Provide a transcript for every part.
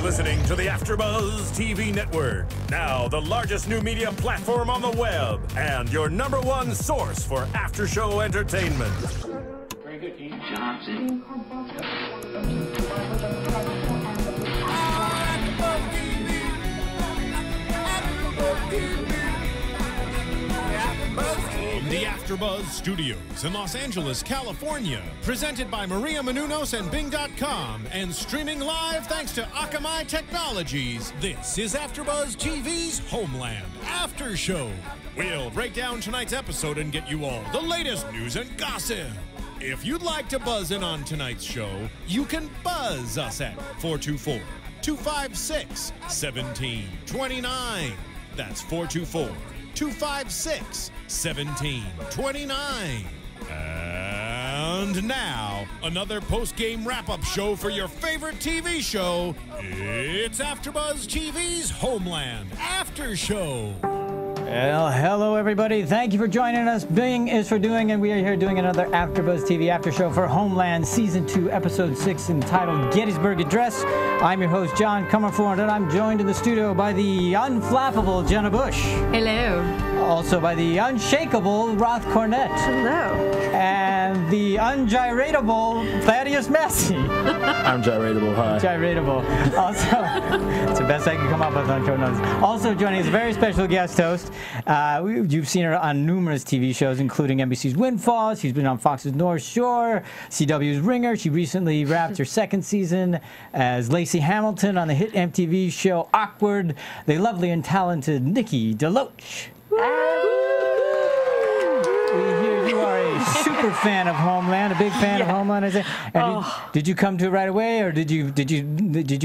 listening to the AFTERBUZZ TV network. Now the largest new media platform on the web and your #1 source for after-show entertainment. Very good, Keith Johnson. From the AFTERBUZZ Studios in Los Angeles, California, presented by Maria Menounos and Bing.com, and streaming live thanks to Akamai Technologies, this is AFTERBUZZ TV's Homeland After Show. We'll break down tonight's episode and get you all the latest news and gossip. If you'd like to buzz in on tonight's show, you can buzz us at 424-256-1729. That's 424-256-1729. And now, another post-game wrap-up show for your favorite TV show. It's AFTERBUZZ TV's Homeland After Show. Well, hello everybody. Thank you for joining us. Bing is for doing, and we are here doing another AFTERBUZZ TV After Show for Homeland Season 2, Episode 6, entitled Gettysburg Address. I'm your host, John Comerford, and I'm joined in the studio by the unflappable Jenna Bush. Hello. Also by the unshakable Roth Cornett. Hello. And the ungyratable Thaddeus Massey. I'm gyratable, hi. Gyratable. Also, it's the best I can come up with on short notice. Also joining us, a very special guest host. You've seen her on numerous TV shows, including NBC's Windfall. She's been on Fox's North Shore, CW's Ringer. She recently wrapped her second season as Lacey Hamilton on the hit MTV show Awkward. The lovely and talented Nikki DeLoach. We hear you are a super fan of Homeland, a big fan of Homeland. And did you come to it right away, or did you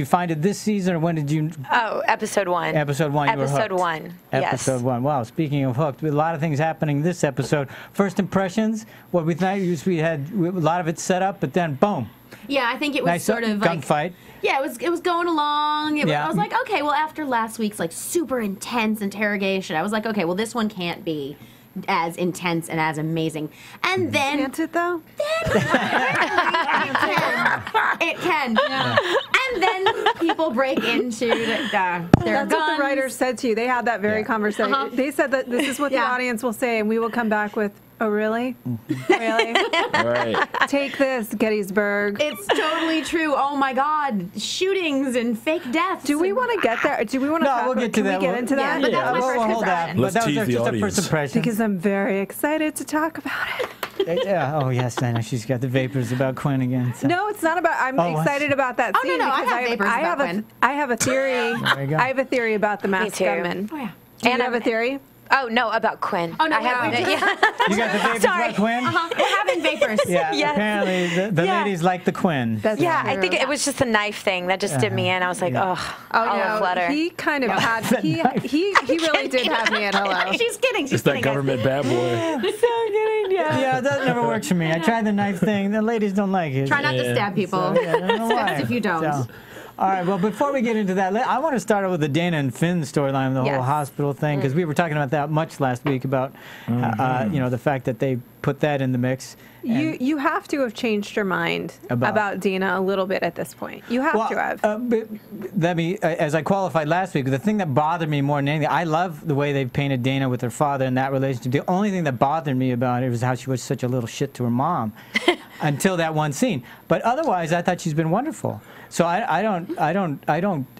find it this season, or when did you? Oh, episode 1. Episode 1. You were hooked. Episode 1. Episode 1. Wow. Speaking of hooked, a lot of things happening this episode. First impressions. What we thought we had a lot of it set up, but then boom. Yeah, I think it was Nice sort of like gunfight. Yeah, it was going along. I was like, okay, well, after last week's like super intense interrogation, I was like, okay, well, this one can't be as intense and as amazing. And then Can't it though? it can. Yeah. And then people break into their That's guns. what the writers said to you. They had that very conversation. They said that this is what the audience will say, and we will come back with, oh, really? Really? Right. Take this, Gettysburg. It's totally true. Oh my God, shootings and fake deaths. Do we want to get there? Do we want to? No, we'll get to that. Can we get into that? but that's my first hold that. impression. But that was tease the just a audience. first impression. Because I'm very excited to talk about it. Yeah. Oh yes, I know she's got the vapors about Quinn again. So. No, it's not about. I'm excited about that Oh, scene. no, I because have vapors about Quinn. I have a theory. There you go. I have a theory about the masked too. gunman. Oh yeah. Do you And have a theory? Oh, no, about Quinn. Oh no, I have we do. You got the vapors about Quinn? We're having vapors. Yeah. Yes. Apparently, the Yeah. ladies like the Quinn. That's Yeah, true. I think it was just the knife thing that just did me in. I was like, oh, Oh flutter. He kind of had. He really did have me at hello. She's kidding. She's It's that kidding, guys. government bad boy. Yeah, that never works for me. I tried the knife thing. The ladies don't like it. Try not to stab people. So, yeah, I don't know why. If you don't. So, all right, well, before we get into that, I want to start out with the Dana and Finn storyline, the whole hospital thing, because we were talking about that much last week about, the fact that they put that in the mix. You have to have changed your mind about Dina a little bit at this point. You have to have. As I qualified last week, the thing that bothered me more than anything, I love the way they painted Dana with her father and that relationship. The only thing that bothered me about it was how she was such a little shit to her mom until that one scene. But otherwise, I thought she's been wonderful. So it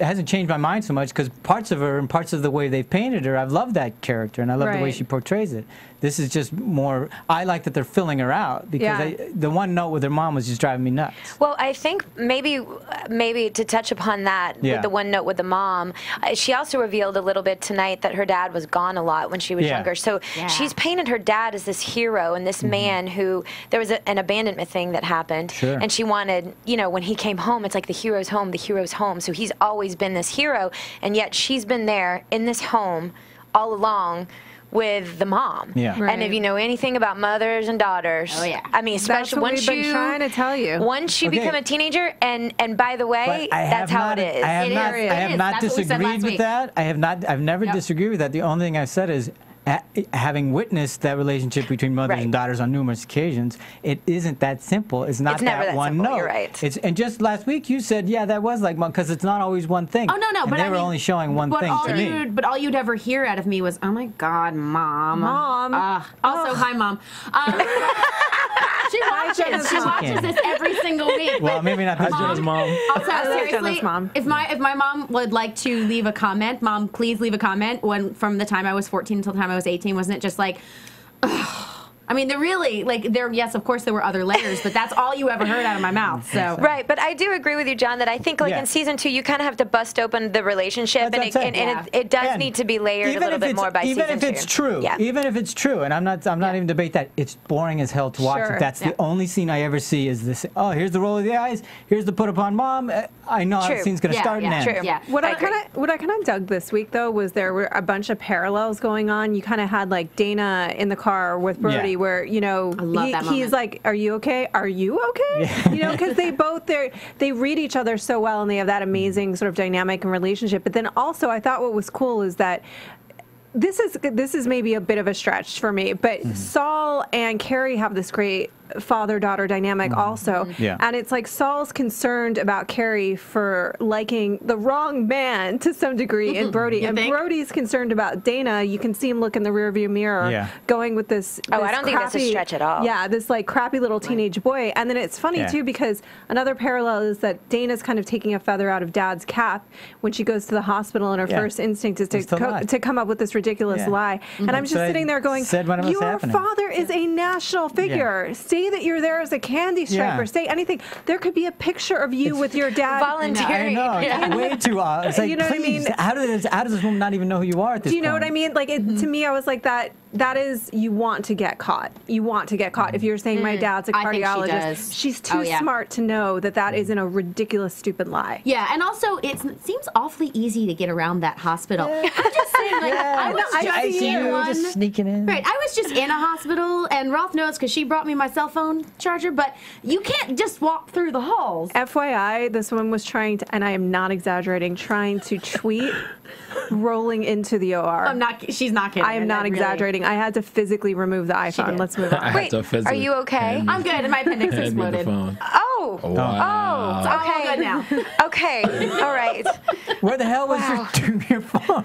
hasn't changed my mind so much because parts of her and parts of the way they've painted her, I've loved that character and I love the way she portrays it. This is just more, I like that they're filling her out because the one note with her mom was just driving me nuts. Well, I think maybe to touch upon that with the one note with the mom, she also revealed a little bit tonight that her dad was gone a lot when she was younger. So she's painted her dad as this hero and this man who, there was an abandonment thing that happened. Sure. And she wanted, when he came home, it's like the hero's home, the hero's home. So he's always been this hero, and yet she's been there in this home all along with the mom. Yeah. And if you know anything about mothers and daughters, I mean, especially once we've been trying to tell you. Once you become a teenager, and by the way, that's how it is. I have not disagreed with that. I've never disagreed with that. The only thing I've said is, having witnessed that relationship between mothers and daughters on numerous occasions, it isn't that simple. It's not that one simple. note. You're right. And just last week you said, yeah, that was like, because it's not always one thing. Oh, no, and but they were only showing one thing to me. But all you'd ever hear out of me was, oh my God, Mom. Also, hi, Mom. She watches this every single week. Well, maybe not this Mom. Also, seriously, if my mom would like to leave a comment, Mom, please leave a comment. When from the time I was 14 until the time I was 18, wasn't it just like, ugh. I mean, they're really, like, yes, of course there were other layers, but that's all you ever heard out of my mouth, so. Right, but I do agree with you, John, that I think, like, in season 2, you kind of have to bust open the relationship, and it does need to be layered a little bit more by season 2. Even if it's true, even if it's true, and I'm not even debating that, it's boring as hell to watch it. That's the only scene I ever see is this, oh, here's the roll of the eyes, here's the put upon mom, I know how the scene's going to start and end. Yeah. What I kind of dug this week, though, was there were a bunch of parallels going on. You kind of had, like, Dana in the car with Brody where, you know, he's like, are you okay? Are you okay? Yeah. You know, because they read each other so well and they have that amazing sort of dynamic and relationship. But then also I thought what was cool is that this is maybe a bit of a stretch for me, but Saul and Carrie have this great father-daughter dynamic also. And it's like Saul's concerned about Carrie for liking the wrong man to some degree in Brody. And Brody's concerned about Dana. You can see him look in the rearview mirror going with this I don't think that's a stretch at all. Yeah, this like crappy little teenage boy. And then it's funny too because another parallel is that Dana's kind of taking a feather out of Dad's cap when she goes to the hospital and her first instinct is to come up with this ridiculous lie. And I'm just sitting there going, your father is a national figure. Say that you're there as a candy striper. Say anything. There could be a picture of you with your dad volunteering. I know. Way too. It's like, you know please, what I mean? How does this woman not even know who you are at this point? Do you know what I mean? Like to me, I was like that is, you want to get caught. You want to get caught. If you're saying my dad's a cardiologist, she's too smart to know that isn't a ridiculous, stupid lie. Yeah, and also it seems awfully easy to get around that hospital. I'm just saying, like, I was just sneaking in. Right, I was just in a hospital, and Ralph knows because she brought me my cell phone charger, but you can't just walk through the halls. FYI, this woman was trying to, and I am not exaggerating, trying to tweet rolling into the OR. She's not kidding. I am not exaggerating. I had to physically remove the iPhone. Let's move on. Wait, are you okay? I'm good, and my appendix exploded. Oh, wow. So I'm all good now. Okay, all right. Where the hell was your phone?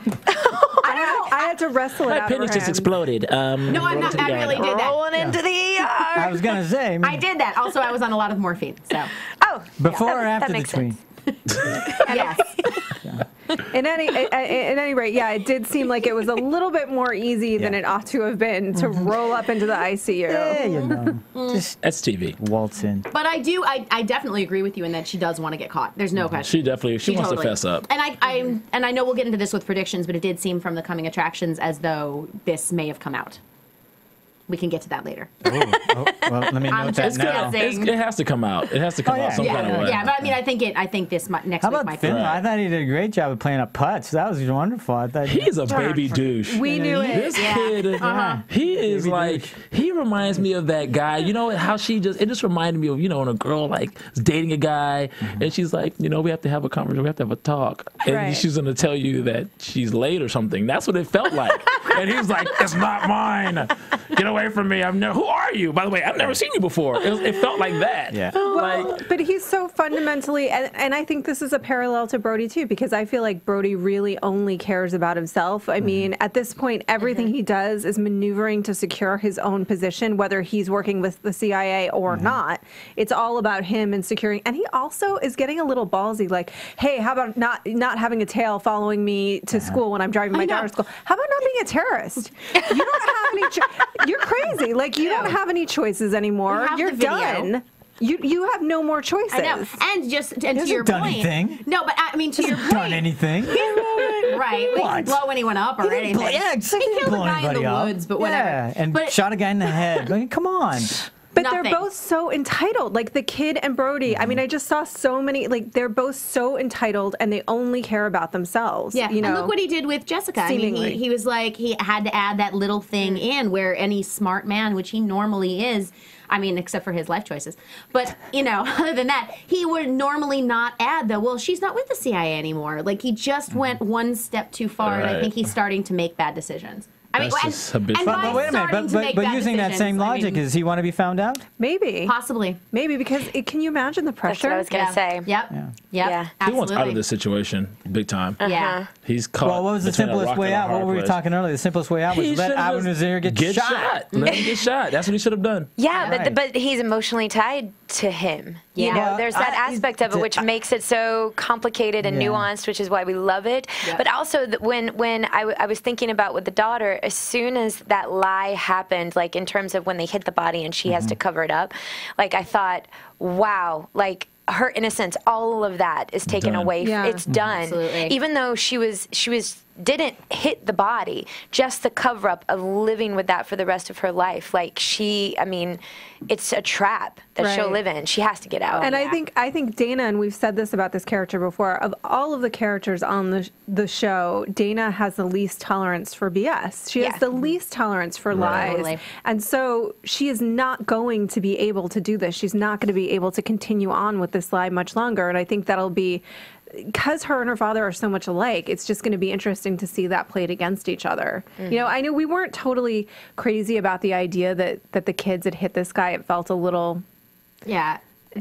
I had to wrestle it out of her appendix just hand. exploded. No, I'm not. I really did that. Rolling into the ER. I was gonna say. I did that. Also, I was on a lot of morphine. So. Before or after the tween? Yes. At any rate, yeah, it did seem like it was a little bit more easy than it ought to have been to roll up into the ICU. Yeah, you know. Just that's TV. Waltz in. But I definitely agree with you in that she does want to get caught. There's no question. She wants to fess up. And I know we'll get into this with predictions, but it did seem from the coming attractions as though this may have come out. We can get to that later. Well, let me note that now. It has to come out. It has to come out some kind of way. Yeah, but I mean, I think this next week might be. I thought he did a great job of playing up putts. That was wonderful. I thought he's a baby douche. We knew it. This kid, he is like, he reminds me of that guy. You know how it just reminded me of, you know, when a girl like is dating a guy and she's like, you know, we have to have a conversation, we have to have a talk, and she's gonna tell you that she's late or something. That's what it felt like. And he's like, it's not mine. Get away from me. Who are you? By the way, I've never seen you before. It felt like that. Yeah. Well, but he's so fundamentally, and I think this is a parallel to Brody too, because I feel like Brody really only cares about himself. I mean, at this point, everything he does is maneuvering to secure his own position, whether he's working with the CIA or not. It's all about him and securing. And he also is getting a little ballsy, like, hey, how about not having a tail following me to school when I'm driving my daughter to school? How about not being a terrorist? You don't have any. You're crazy. Like, you don't have any choices anymore. You're done. You have no more choices. I know. And to your done point. Anything. No, but I mean, to your point. Done anything. Right. We didn't blow anyone up or anything. Yeah, he killed a guy in the woods, but whatever. Yeah, and shot a guy in the head. I mean, come on. But they're both so entitled, like the kid and Brody. I mean, I just saw so many, like, they're both so entitled and they only care about themselves. Yeah, you know? And look what he did with Jessica. Seemingly. I mean, he was like, he had to add that little thing in where any smart man, which he normally is, I mean, except for his life choices. But, you know, other than that, he would normally not add the, well, she's not with the CIA anymore. Like, he just went one step too far, and I think he's starting to make bad decisions. I mean, but wait a minute. But using that same logic, does he want to be found out? Maybe. Possibly. Maybe, because can you imagine the pressure? That's what I was going to say. Yep. Yeah. He wants out of this situation big time. Yeah. He's caught. Well, what was the simplest way out? What were we talking earlier? The simplest way out was let Abunazir get shot. Let him get shot. That's what he should have done. Yeah, but he's emotionally tied to him. You know, there's that aspect of it which makes it so complicated and nuanced, which is why we love it. Yeah. But also, when I was thinking about with the daughter, as soon as that lie happened, like in terms of when they hit the body and she has to cover it up, like I thought, wow, like her innocence, all of that is taken away. Yeah. It's done. Absolutely. Even though she didn't hit the body, just the cover up of living with that for the rest of her life. Like I mean, it's a trap that she'll live in. She has to get out. And I think Dana, and we've said this about this character before, of all of the characters on the show, Dana has the least tolerance for BS. She has the least tolerance for lies. Totally. And so she is not going to be able to do this. She's not going to be able to continue on with this lie much longer. And I think that'll be, because her and her father are so much alike, it's just going to be interesting to see that played against each other. You know, I know we weren't totally crazy about the idea that the kids had hit this guy. It felt a little...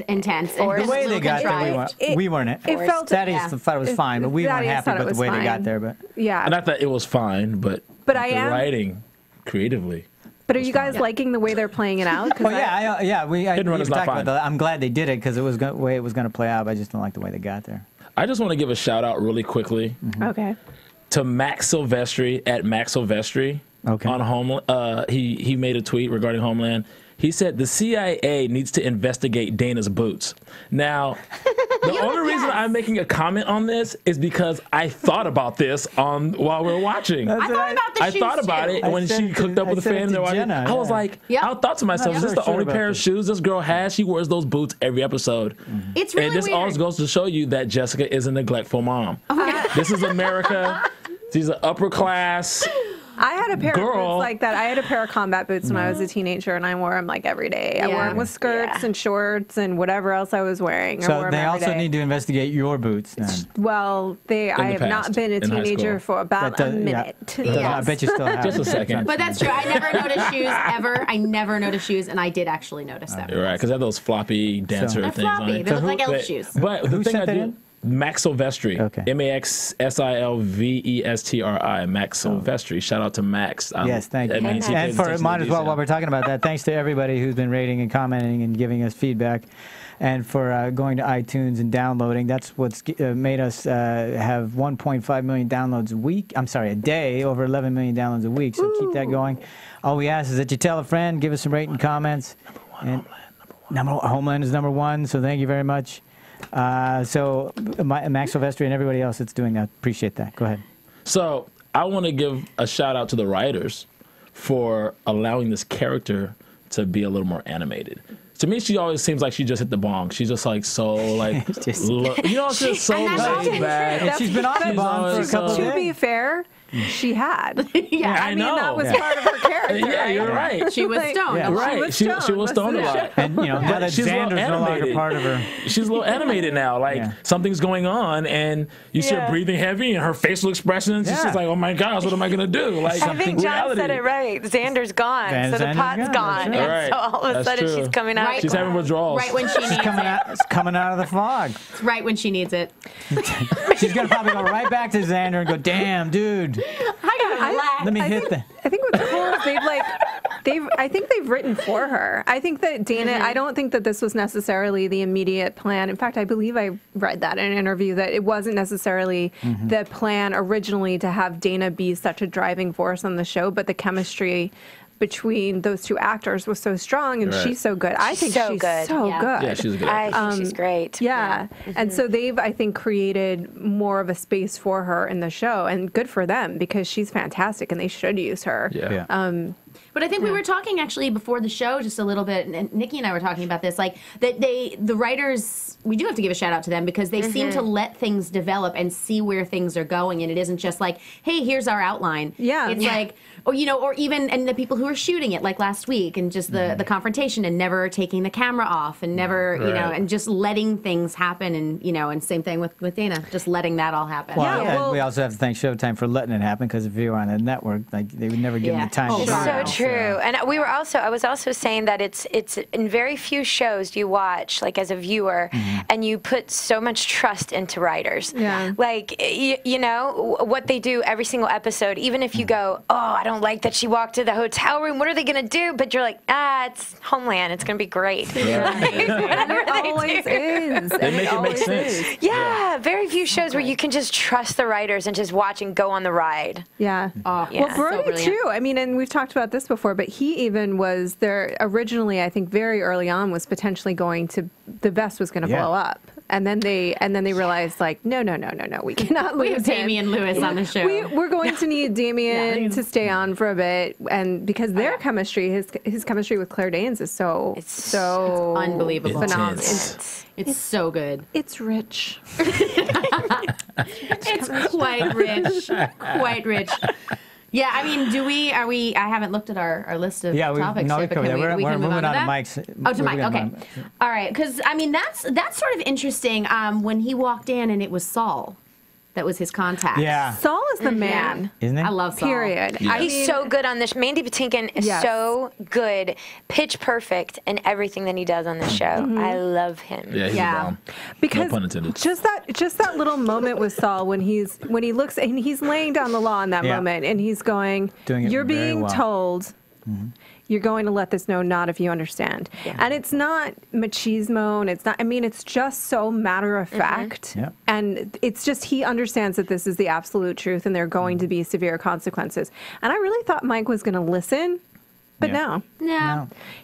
intense. The way they got there, we weren't. It felt... Thaddeus thought it was fine, but we weren't happy with the way they got there. But yeah. And I thought it was fine, but the writing, creatively... But are you guys liking the way they're playing it out? Oh, yeah. We talked about that. I'm glad they did it because it was the way it was going to play out, but I just don't like the way they got there. I just want to give a shout out really quickly. Okay. To Max Silvestri at Max Silvestri on Homeland. He made a tweet regarding Homeland. He said the CIA needs to investigate Dana's boots. Now, the only reason I'm making a comment on this is because I thought about this while we were watching. I thought about it when she hooked up with a fan. I was like, I thought to myself, is this the only pair of shoes this girl has? She wears those boots every episode. It's really weird. And this also goes to show you that Jessica is a neglectful mom. This is America. She's an upper class. I had a pair of boots like that. I had a pair of combat boots when I was a teenager, and I wore them like every day. I wore them with skirts and shorts and whatever else I was wearing. So they also need to investigate your boots then. Well, I have not been a teenager for about a minute. I bet you still have. Just a second. But that's true. I never noticed shoes ever. I never noticed shoes, and I did actually notice them. You're right, because they have those floppy dancer things on it. They look like elf shoes. But the thing I do... Max Silvestri, MaxSilvestri, Max Silvestri. Shout out to Max. Yes, thank you. And for might as well, while we're talking about that, thanks to everybody who's been rating and commenting and giving us feedback, and for going to iTunes and downloading. That's what's made us have 1.5 million downloads a day, over 11 million downloads a week. So keep that going. All we ask is that you tell a friend, give us some rating comments. Homeland is #1. So thank you very much. So Max Silvestri and everybody else that's doing that, appreciate that. Go ahead. So I want to give a shout out to the writers for allowing this character to be a little more animated. To me, she always seems like she just hit the bong. She's just like so like, it's just so laid back. And she's been on the bong for a couple of days. To be fair, she had. I know. That was part of her character. Yeah, you're right. She was stoned. Yeah. Right. She was stoned a lot. And now that Xander's no longer part of her. She's a little animated now. Like something's going on, and you see her breathing heavy, and her facial expressions. She's just like, oh my gosh, what am I gonna do? Like I think John said it right. Xander's gone, so the pot's gone. Right. So all of a sudden she's coming out. She's having withdrawals. Right when she needs it. It's coming out of the fog. It's right when she needs it. She's gonna probably go right back to Xander and go, damn, dude. Let me hit that. I think what's cool is I think they've written for her. I think that Dana, I don't think that this was necessarily the immediate plan. In fact, I believe I read that in an interview that it wasn't necessarily the plan originally to have Dana be such a driving force on the show, but the chemistry between those two actors was so strong, and she's so good. I think she's so good. Yeah, she's good. I think she's great. Yeah. And so they've, I think, created more of a space for her in the show, and good for them because she's fantastic, and they should use her. Yeah. But I think we were talking actually before the show just a little bit, and Nikki and I were talking about this, like that the writers, we do have to give a shout out to them because they seem to let things develop and see where things are going, and it isn't just like, hey, here's our outline. Yeah. It's like, or or even and the people who are shooting it, like last week, and just the confrontation and never taking the camera off and never and just letting things happen, and and same thing with Dana, just letting that all happen. Well, and we also have to thank Showtime for letting it happen, because if you were on a network, like they would never give them the time. It's so true. And I was also saying that it's in very few shows do you watch, like as a viewer, and you put so much trust into writers. Yeah. Like what they do every single episode, even if you go, oh, I don't like that she walked to the hotel room, what are they gonna do? But you're like, it's Homeland, it's gonna be great. It always is. They make it make sense. Yeah, very few shows where you can just trust the writers and just watch and go on the ride. Yeah. Well, Brody too. I mean, and we've talked about this before, but he even was there originally. I think very early on was potentially going to, the vest was going to blow up, and then they realized like, no, we cannot lose. We have Damian Lewis on the show. We're going to need Damian to stay on for a bit, and because their chemistry, his chemistry with Claire Danes is so unbelievable, phenomenal. It's so good. It's rich. It's quite rich. Quite rich. Yeah, I mean, I haven't looked at our list of topics yet, but we're moving on to Mike's. Oh, to Mike, okay. All right, because, I mean, that's sort of interesting when he walked in and it was Saul. That was his contact. Yeah. Saul is the man. Isn't he? I love Saul. Period. Yeah. He's so good on this. Mandy Patinkin is so good, pitch perfect in everything that he does on the show. I love him. Yeah, he's a bomb. Because no pun intended. just that little moment with Saul when he looks and he's laying down the law in that moment, and he's going, "You're being told." You're going to let this know, not if you understand. Yeah. And it's not machismo, and it's not, I mean, it's just so matter of fact. Yeah. And it's just, he understands that this is the absolute truth and there are going to be severe consequences. And I really thought Mike was going to listen. But no.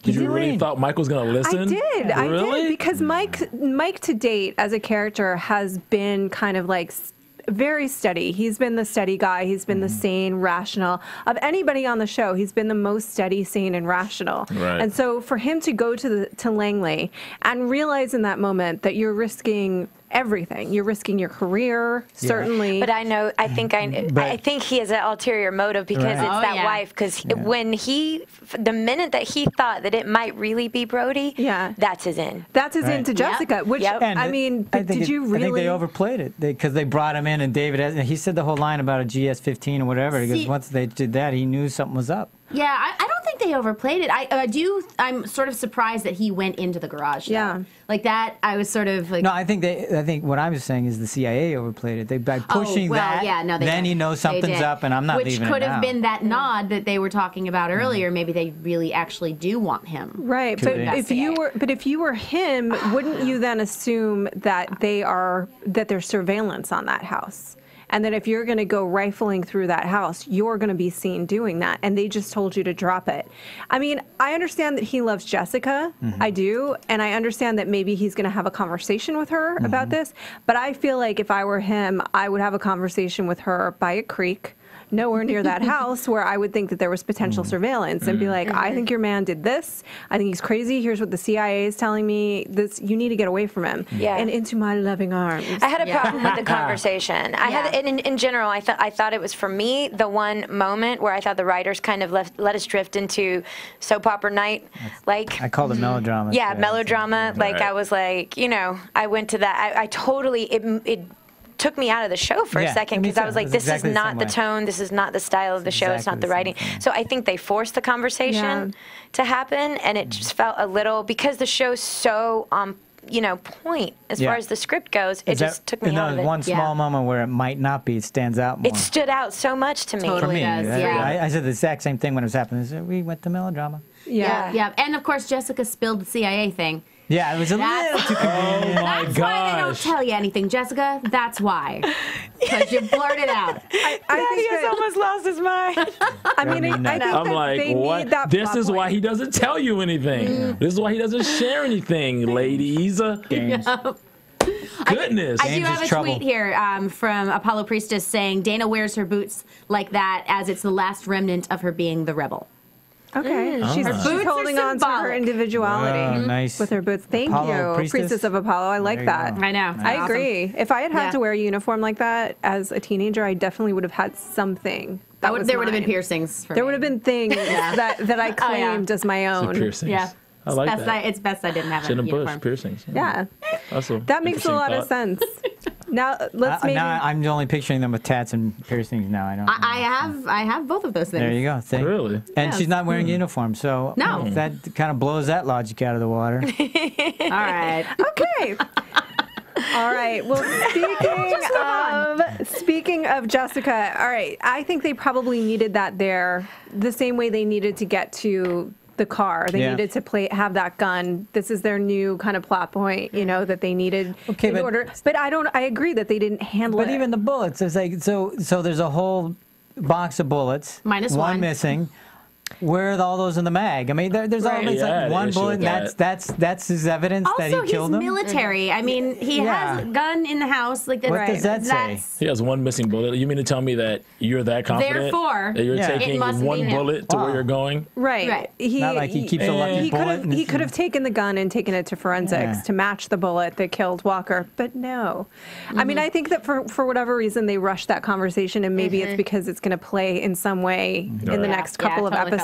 Did you really thought Mike was going to listen? I did. Really? I did, because Mike to date as a character has been kind of like very steady. He's been the steady guy. He's been the sane, rational. Of anybody on the show, he's been the most steady, sane, and rational. Right. And so for him to go to Langley and realize in that moment that you're risking everything. You're risking your career, certainly. But I think he has an ulterior motive, because it's that wife. Because when the minute that he thought that it might really be Brody, that's his in. That's his in to Jessica. Which I mean, did you really? I think they overplayed it because they brought him in, and David, he said the whole line about a GS-15 or whatever. Because once they did that, he knew something was up. Yeah, I don't think they overplayed it. I'm sort of surprised that he went into the garage. Yeah, like that. I was sort of like. No, I think what I was saying is the CIA overplayed it. By pushing then he knows something's up, and I'm not leaving it now. Which could have been that nod that they were talking about earlier. Maybe they really actually do want him. Right, but if you were him, wouldn't you then assume that there's surveillance on that house? And then if you're going to go rifling through that house, you're going to be seen doing that. And they just told you to drop it. I mean, I understand that he loves Jessica. I do. And I understand that maybe he's going to have a conversation with her about this. But I feel like if I were him, I would have a conversation with her by a creek, nowhere near that house, where I would think that there was potential surveillance, and be like, I think your man did this. I think he's crazy. Here's what the CIA is telling me. This, you need to get away from him. Yeah. And into my loving arms. I had a problem with the conversation. I had, in general, I thought it was, for me, the one moment where I thought the writers kind of let us drift into soap opera night. Like, I called it melodrama. Yeah, melodrama. Like, I was like, I went to that. I totally, it took me out of the show for a second, because I was like, this is not the tone, this is not the style of the show, it's not the writing. So I think they forced the conversation to happen, and it just felt a little, because the show's so point as far as the script goes, it just took me out of it. One small moment where it might not be, it stands out more. It stood out so much to me. Totally does, I said the exact same thing when it was happening. I said, we went to melodrama. Yeah. And of course, Jessica spilled the CIA thing. Yeah, it was a little too convenient. Oh my gosh. That's why they don't tell you anything, Jessica. That's why. Because you blurted out. He has almost lost his mind. I think I'm like, what? This is why he doesn't tell you anything. This is why he doesn't share anything, ladies. Games. Goodness. I do have a tweet here from Apollo Priestess saying Dana wears her boots like that as it's the last remnant of her being the rebel. Okay. She's holding on to her individuality nice. with her boots. Thank you. Priestess of Apollo. I like that. I know. I agree. If I had had to wear a uniform like that as a teenager, I definitely would have had something. There would have been piercings. There would have been things that I claimed as my own. Piercings. Yeah. I like that. It's best I didn't have a uniform. Bush piercings. Yeah. Also, that makes a lot of sense. Now let's maybe. Now I'm only picturing them with tats and piercings. Now I don't. I have both of those things. There you go. See? Really? And she's not wearing a uniform, so that kind of blows that logic out of the water. All right. Okay. All right. Well, speaking of Jessica, all right. I think they probably needed that there the same way they needed to get to the car. They needed to have that gun. This is their new kind of plot point, that they needed in order. But I agree that they didn't handle it. But even the bullets, it's like so there's a whole box of bullets. Minus one missing. Where are all those in the mag? I mean, there's always like one bullet. And that's his evidence that he killed him. Also, he's military. I mean, he has a gun in the house. Like what does that say? He has one missing bullet. You mean to tell me that you're that confident? Therefore, that you're taking one bullet to where you're going? Right. Not like he keeps a lucky bullet. He could have taken the gun and taken it to forensics to match the bullet that killed Walker, but no. I mean, I think that for whatever reason they rushed that conversation, and maybe it's because it's going to play in some way in the next couple of episodes.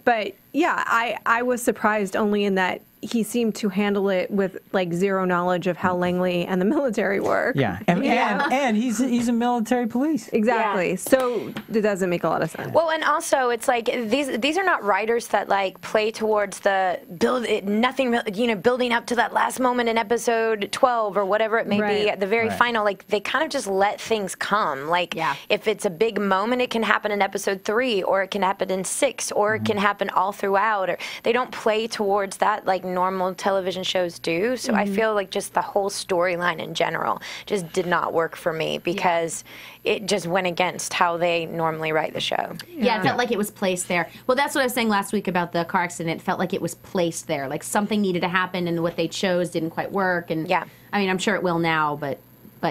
But yeah, I was surprised only in that he seemed to handle it with like zero knowledge of how Langley and the military work. Yeah, and he's a military police. Exactly. Yeah. So it doesn't make a lot of sense. Well, and also it's like these are not writers that like play towards the building up to that last moment in episode 12 or whatever it may be at the very final. Like they kind of just let things come. Like if it's a big moment, it can happen in episode 3, or it can happen in 6, or it can happen all throughout. Or they don't play towards that like normal television shows do. So I feel like just the whole storyline in general just did not work for me because it just went against how they normally write the show. Yeah, it felt like it was placed there. Well, that's what I was saying last week about the car accident. It felt like it was placed there. Like something needed to happen and what they chose didn't quite work. And I mean, I'm sure it will now, but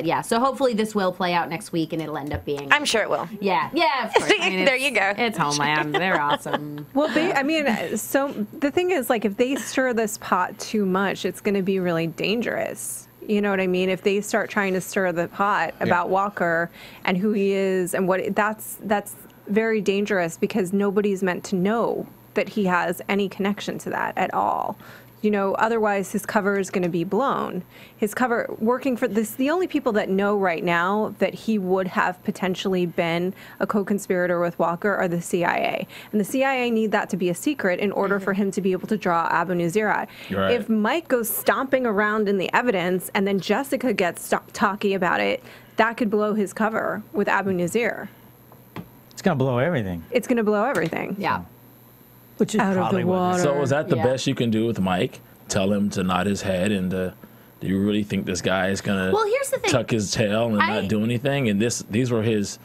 yeah, so hopefully this will play out next week and it'll end up being... I'm sure it will. Yeah, of course. I mean, there you go. It's Homeland. They're awesome. Well, so the thing is, like, if they stir this pot too much, it's going to be really dangerous. You know what I mean? If they start trying to stir the pot about Walker and who he is and what... That's very dangerous because nobody's meant to know that he has any connection to that at all. Otherwise his cover is going to be blown. His cover, working for this, the only people that know right now that he would have potentially been a co-conspirator with Walker are the CIA. And the CIA need that to be a secret in order for him to be able to draw Abu Nuzirat. Right. If Mike goes stomping around in the evidence and then Jessica gets talky about it, that could blow his cover with Abu Nuzir. It's going to blow everything. It's going to blow everything. Yeah. Which is out of the water. So was that the best you can do with Mike? Tell him to nod his head, and do you really think this guy is gonna tuck his tail and not do anything? And these were his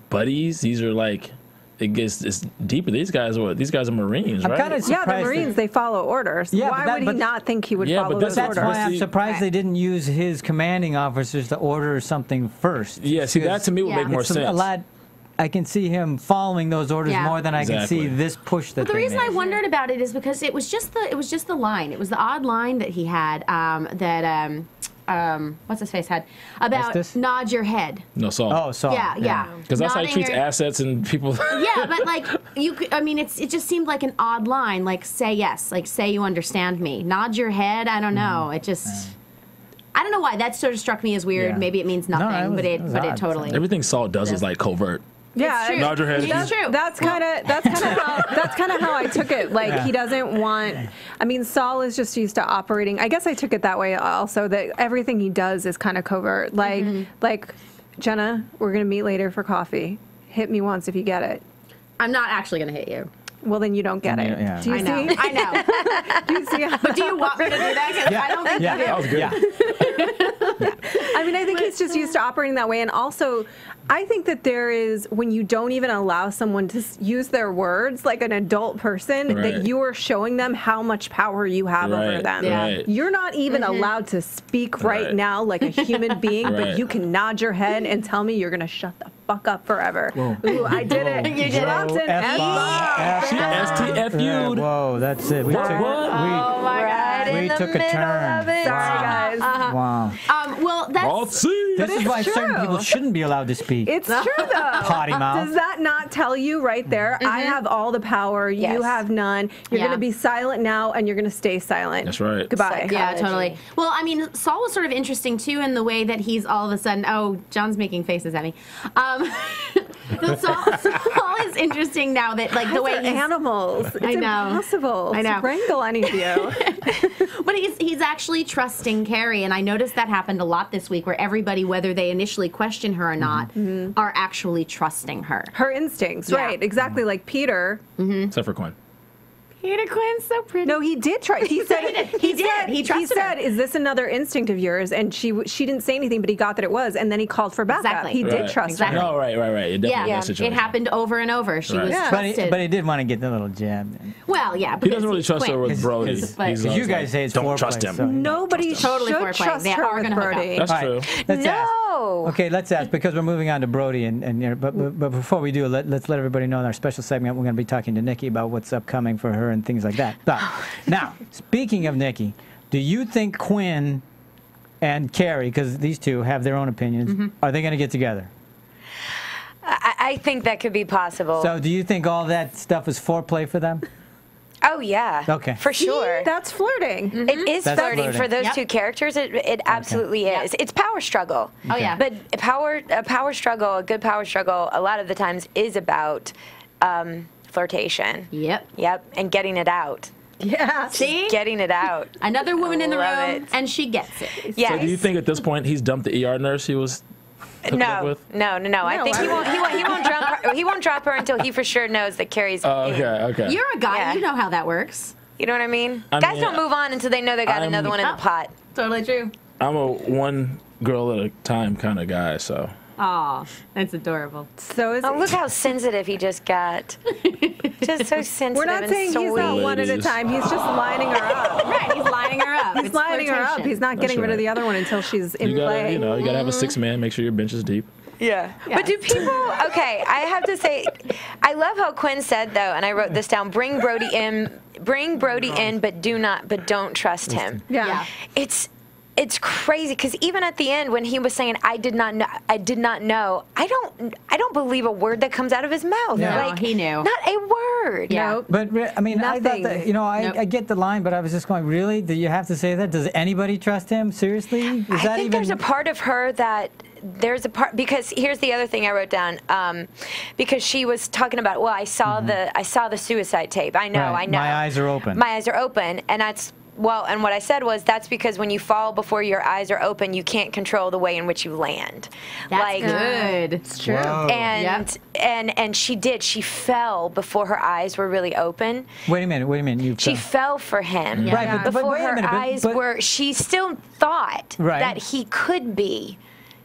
buddies. These are like, it's deeper. These guys are Marines, right? Kind of the Marines. They follow orders. Yeah, why would he not think he would follow those orders? That's why I'm surprised they didn't use his commanding officers to order something first. Yeah, see, that to me would make more sense. I can see him following those orders more than I can see this push that. Well, the reason I wondered about it is because it was just the line. It was the odd line that he had what's his face had about nod your head. No, Saul. Oh, Saul. Yeah. Because that's how he treats assets and people. Yeah, but like it just seemed like an odd line. Like say yes, like say you understand me. Nod your head. I don't know. It just. I don't know why that sort of struck me as weird. Maybe it means nothing, but it totally. Everything Saul does is like covert. Yeah, it's true. Nod your head. It's true. That's kind of how I took it. Like he doesn't want. I mean, Saul is just used to operating. I guess I took it that way also. That everything he does is kind of covert. Like Jenna, we're gonna meet later for coffee. Hit me once if you get it. I'm not actually gonna hit you. Well, then you don't get it. Yeah. Do you see? I know. Do you see? But do you want me to do that? Because I don't think you do. That was good. I mean, I think he's just used to operating that way. And also, I think that there is, when you don't even allow someone to use their words like an adult person, that you are showing them how much power you have over them. Right. You're not even allowed to speak right now like a human being, but you can nod your head and tell me you're going to shut the fuck up forever. Ooh, I did it. You did Dropped it. an F-bomb. She STFU'd. Whoa, that's it. What? Oh my God. We took a turn. Sorry, guys. Wow. Well, that's. Let's see. This is why certain true. people shouldn't be allowed to speak. It's true, though. Potty mouth. Does that not tell you right there, I have all the power, you Yes. have none. You're Yeah. going to be silent now, and you're going to stay silent. That's right. Goodbye. Yeah, totally. Well, I mean, Saul was sort of interesting too in the way that he's all of a sudden. Oh, John's making faces at me. So Saul is interesting now that like the way They're he's animals. It's I know. impossible I know. to wrangle any of you. But he's actually trusting Carrie, and I noticed that happened a lot this week, where everybody, whether they initially question her or not, are actually trusting her. Her instincts, Yeah. right? Exactly like Peter. Except for Quinn. Peter Quinn's so pretty. No, he did try. He said He did. He trusted her. said, "Is this another instinct of yours?" And she didn't say anything, but he got that it was, and then he called for backup. Exactly. He did Right. trust Exactly. her. No, right. It definitely Yeah, that situation. it happened over and over. She Right. was Yeah. trusted. But he did want to get the little jab. Well, yeah. He doesn't really he's trust her Quinn. with Brody. Because He's you always guys like, say it's don't foreplay, trust him. so- Nobody Totally should foreplay. trust They her are with gonna hook up. Brody. That's All true. right, let's ask. No. Okay, let's ask, because we're moving on to Brody, but before we do, let's let everybody know in our special segment we're going to be talking to Nikki about what's upcoming for her and things like that. But now, speaking of Nikki, do you think Quinn and Carrie, because these two have their own opinions, are they going to get together? I think that could be possible. So do you think all that stuff is foreplay for them? Oh, yeah. Okay. For sure. That's flirting. It is That's flirting flirting. for those Yep. two characters. It absolutely is. It's power struggle. Oh, yeah. But a power struggle, a good power struggle, a lot of the times is about flirtation. Yep. Yep, and getting it out. Yeah. See? Getting it out. Another woman in the Love room, it. and she gets it. Yes. So do you think at this point he's dumped the ER nurse he was hooking up No, with? no. I think he won't drop her until he for sure knows that Carrie's in. Okay. You're a guy. Yeah. You know how that works. You know what I mean? I Guys mean, don't move on until they know they got another one in the pot. Totally true. I'm a one girl at a time kind of guy, so. Aw, that's adorable. So is Oh, look how sensitive he just got. Just so sensitive. We're not and saying he's not sweet. one at a Ladies. time. He's just lining her up. Right, he's lining her up. He's It's lining her up. flirtation. He's not getting That's rid of right. the other one until she's in You gotta, play. you gotta have a 6-man. Make sure your bench is deep. Yeah. But do people, okay, I have to say, I love how Quinn said, though, and I wrote this down, bring Brody in, but don't trust him. Yeah. It's crazy, because even at the end when he was saying, I did not know, I don't believe a word that comes out of his mouth. No, Like, he knew. Not a word. Yeah. Nope. But I mean, I thought Nothing. that, Nope. I get the line, but I was just going, really? Do you have to say that? Does anybody trust him? Seriously? Is I that think even? there's a part of her that there's a part, because here's the other thing I wrote down, because she was talking about, well, I saw the suicide tape. I know. Right. My eyes are open. My eyes are open, and that's. Well, and what I said was that's because when you fall before your eyes are open, you can't control the way in which you land. That's good. It's true. Whoa. And she did. She fell before her eyes were really open. Wait a minute. You She fell for him. Yeah. Right, but Before wait a her minute, but- eyes but- were, she still thought Right. that he could be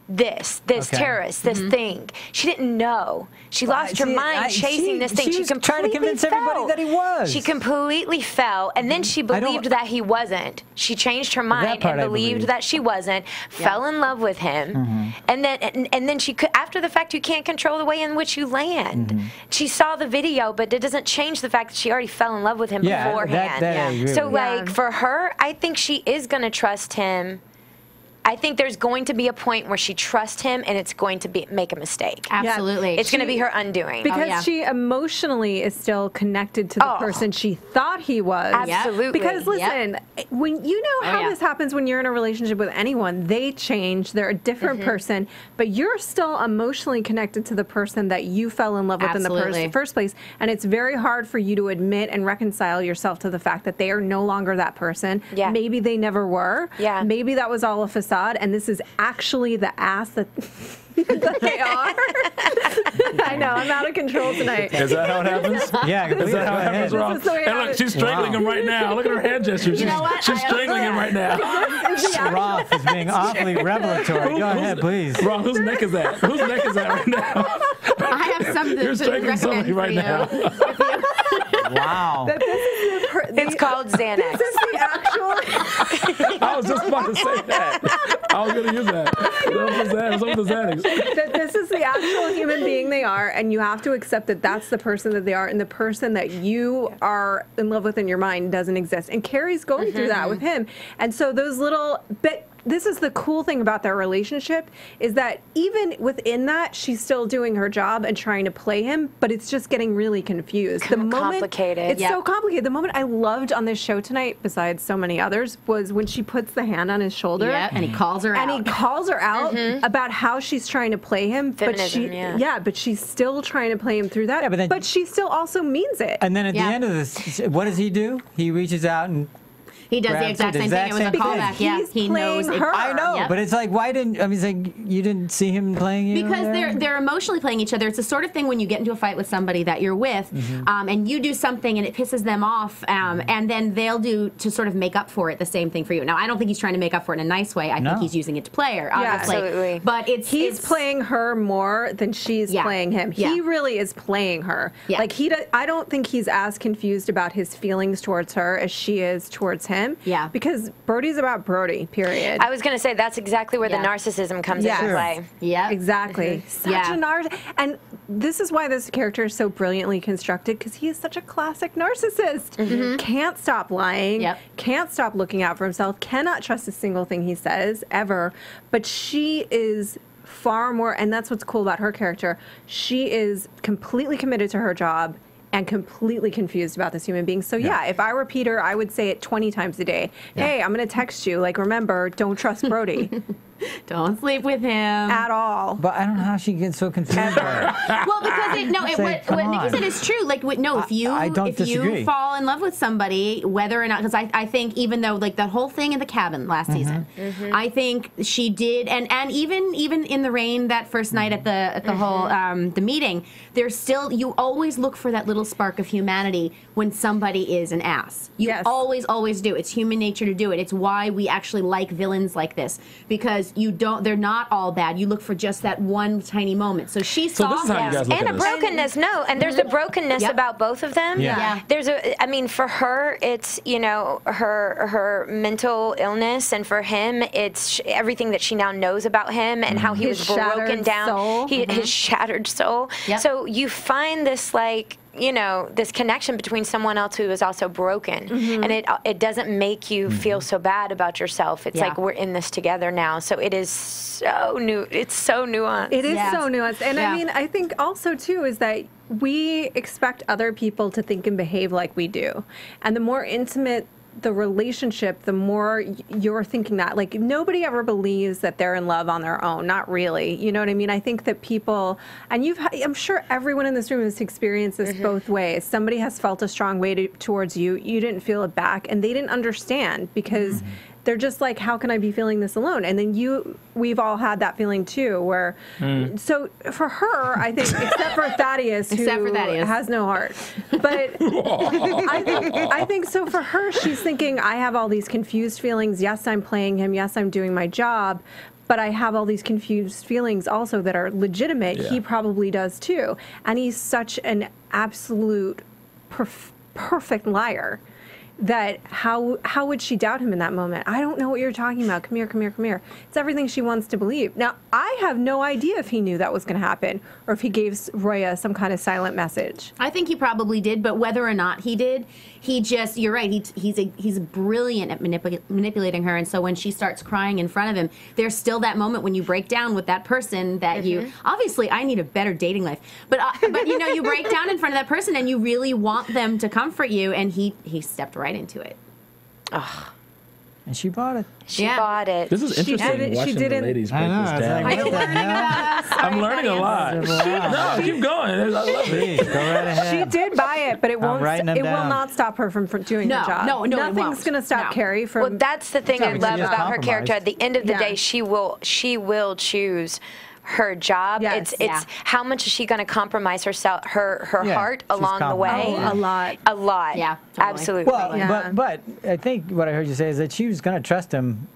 this Okay. terrorist, this thing. She didn't know. She lost her see, mind chasing this thing. she was trying to convince everybody that he was. She completely fell, and then she I don't- believed that he wasn't. She changed her mind part and I believed believe. that she wasn't. Fell in love with him, and then she could. After the fact, you can't control the way in which you land. She saw the video, but it doesn't change the fact that she already fell in love with him Yeah, beforehand. that I agree So with. like for her, I think she is going to trust him. I think there's going to be a point where she trusts him, and it's going to make a mistake. Absolutely. It's going to be her undoing. Because yeah. she emotionally is still connected to the person she thought he was. Absolutely. Because listen, when you know how yeah. this happens when you're in a relationship with anyone, they change, they're a different person, but you're still emotionally connected to the person that you fell in love with Absolutely. in the first place. And it's very hard for you to admit and reconcile yourself to the fact that they are no longer that person. Yeah. Maybe they never were. Yeah. Maybe that was all a facade, and this is actually the ass that that they are. I know, I'm out of control tonight. Is that how it happens? Yeah, Is that how it happens, This Rob? is the way it And look, happens. she's strangling him right now. Look at her hand gesture. know what? She's strangling him right now. Roth is being awfully revelatory. Go ahead, please. Rob, whose neck is that? Whose neck is that right now? I have something You're to strangling recommend somebody for right you. now. Wow. That this is it's called Xanax. this is the actual. I I was just about to say that. I was going to use that. This is the actual human being they are, and you have to accept that that's the person that they are, and the person that you are in love with in your mind doesn't exist. And Carrie's going through that with him. And so those little this is the cool thing about their relationship, is that even within that, she's still doing her job and trying to play him, but it's just getting really confused. Complicated. It's so complicated. The moment I loved on this show tonight, besides so many others, was when she puts the hand on his shoulder. Yeah, and he calls her out. And he calls her out about how she's trying to play him. Feminism, but she's still trying to play him through that. Yeah, but she still also means it. And then at the end of this, what does he do? He reaches out and he does the exact same thing. It was a callback. Yeah, he knows her. I know, but it's like, why didn't? I mean, it's like you didn't see him playing you. Because they're emotionally playing each other. It's the sort of thing when you get into a fight with somebody that you're with, and you do something and it pisses them off, and then they'll do to sort of make up for it the same thing for you. Now, I don't think he's trying to make up for it in a nice way. I think he's using it to play her, obviously. Absolutely. But he's playing her more than she's playing him. He really is playing her. Yeah. Like I don't think he's as confused about his feelings towards her as she is towards him. Yeah. Because Brody's about Brody, period. I was going to say that's exactly where the narcissism comes into play. Yeah. Exactly. Such a narcissist. And this is why this character is so brilliantly constructed, because he is such a classic narcissist. Can't stop lying. Can't stop looking out for himself. Cannot trust a single thing he says, ever. But she is far more, and that's what's cool about her character. She is completely committed to her job and completely confused about this human being. So if I were Peter, I would say it 20 times a day. Hey, I'm going to text you. Like, remember, don't trust Brody. Don't sleep with him at all. But I don't know how she gets so confused. Well, because what Nikki said is true. Like, if you fall in love with somebody, whether or not, because I think even though like that whole thing in the cabin last season, I think she did, and even in the rain that first night at the whole the meeting, there's still, you always look for that little spark of humanity when somebody is an ass. You always do. It's human nature to do it. It's why we actually like villains like this, because they're not all bad. You look for just that one tiny moment. So she saw that. And a brokenness, and there's a brokenness about both of them. There's I mean, for her, it's, her mental illness, and for him, it's everything that she now knows about him and how he was broken down. His shattered soul. So you find this, like, this connection between someone else who is also broken, and it doesn't make you feel so bad about yourself. It's like, we're in this together now. So it is so new. It's so nuanced. It is so nuanced. And I mean, I think also too is that we expect other people to think and behave like we do. And the more intimate the relationship, the more you're thinking that. Like, nobody ever believes that they're in love on their own. Not really. You know what I mean? I think that people, and I'm sure everyone in this room has experienced this both ways. Somebody has felt a strong way towards you. You didn't feel it back, and they didn't understand, because they're just like, how can I be feeling this alone? And then we've all had that feeling too, where, so for her, I think, except for Thaddeus, who has no heart, but I think so for her, she's thinking, I have all these confused feelings. Yes, I'm playing him. Yes, I'm doing my job. But I have all these confused feelings also that are legitimate. He probably does too. And he's such an absolute perfect liar that how would she doubt him in that moment? I don't know what you're talking about. Come here, come here, come here. It's everything she wants to believe. Now, I have no idea if he knew that was going to happen, or if he gave Roya some kind of silent message. I think he probably did, but whether or not he did, you're right, he's brilliant at manipulating her, and so when she starts crying in front of him, there's still that moment when you break down with that person that you, obviously I need a better dating life, but you break down in front of that person and you really want them to comfort you, and he stepped right into it. Ugh. And she bought it. She bought it. This is interesting watching the ladies break this down. I'm learning a lot. No, keep going. I love it. Go right ahead. She did buy it, but it won't. It will not stop her from doing her job. No, nothing's going to stop Carrie from. Well, that's the thing I love about her character. At the end of the day, she will choose her job. It's how much is she going to compromise herself, her heart along the way? A lot. Yeah, totally. Absolutely. Well, but I think what I heard you say is that she was going to trust him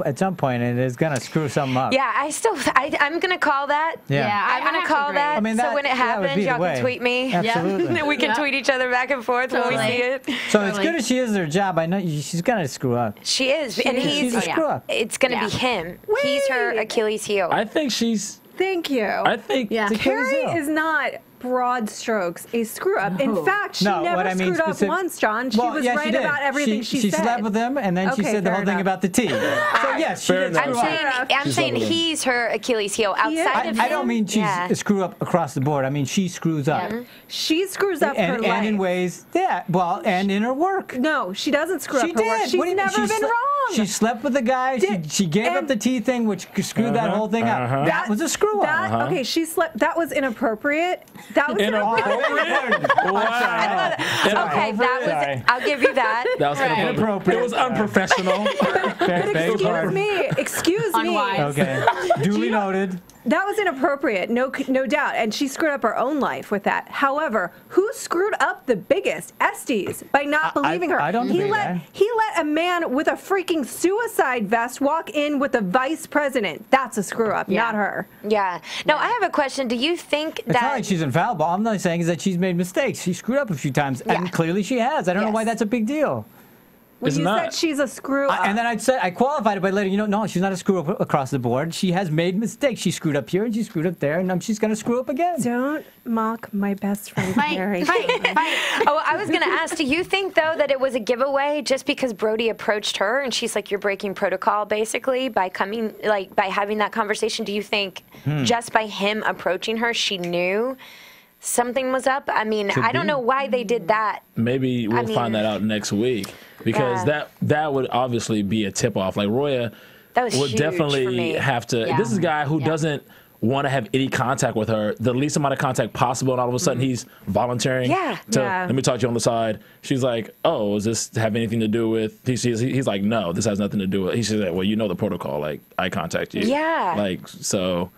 at some point, and it's gonna screw something up. Yeah, I'm gonna call that. Yeah, I'm gonna call that. I mean, so when it happens, y'all can tweet me. Absolutely. Yeah. We can tweet each other back and forth when we see it. So as good as she is at her job, I know she's gonna screw up. She is, and she's a screw up. It's gonna be him. He's her Achilles heel. I think she's. Thank you. I think Carrie is not broad strokes a screw up. In fact, she never screwed up once, John. She was right about everything she said. She slept with him, and then she said the whole thing about the tea. So yes, she did screw up. I'm saying he's her Achilles heel. Outside of him, I don't mean she's a screw up across the board. I mean she screws up. She screws up her life. And in ways, and in her work. No, she doesn't screw up her work. She's never been wrong. She slept with the guy. She gave up the tea thing, which screwed that whole thing up. That was a screw up. Okay, she slept. That was inappropriate. That was inappropriate. Wow. Okay, that was. I'll give you that. That was inappropriate. It was unprofessional. Excuse me. Okay, duly noted. That was inappropriate, no doubt, and she screwed up her own life with that. However, who screwed up the biggest? Estes, by not believing her. I don't believe that. He let a man with a freaking suicide vest walk in with the vice president. That's a screw up, not her. Yeah. No, I have a question. Do you think that... It's not like she's infallible. All I'm not saying is that she's made mistakes. She screwed up a few times, and clearly she has. I don't know why that's a big deal. When you said she's a screw up. And then I qualified it by letting you know, no, she's not a screw up across the board. She has made mistakes. She screwed up here and she screwed up there, and she's going to screw up again. Don't mock my best friend, Carrie. Oh, I was going to ask, do you think, though, that it was a giveaway just because Brody approached her and she's like, you're breaking protocol, basically, by having that conversation? Do you think just by him approaching her, she knew something was up? I mean, I don't know why they did that. Maybe we'll find that out next week, because that would obviously be a tip off. Like Roya would definitely have to. This is a guy who doesn't want to have any contact with her, the least amount of contact possible, and all of a sudden he's volunteering to let me talk to you on the side. She's like, oh, does this have anything to do with? He's like, no, this has nothing to do with. He said, well, you know the protocol, like I contact you. Yeah. Like so.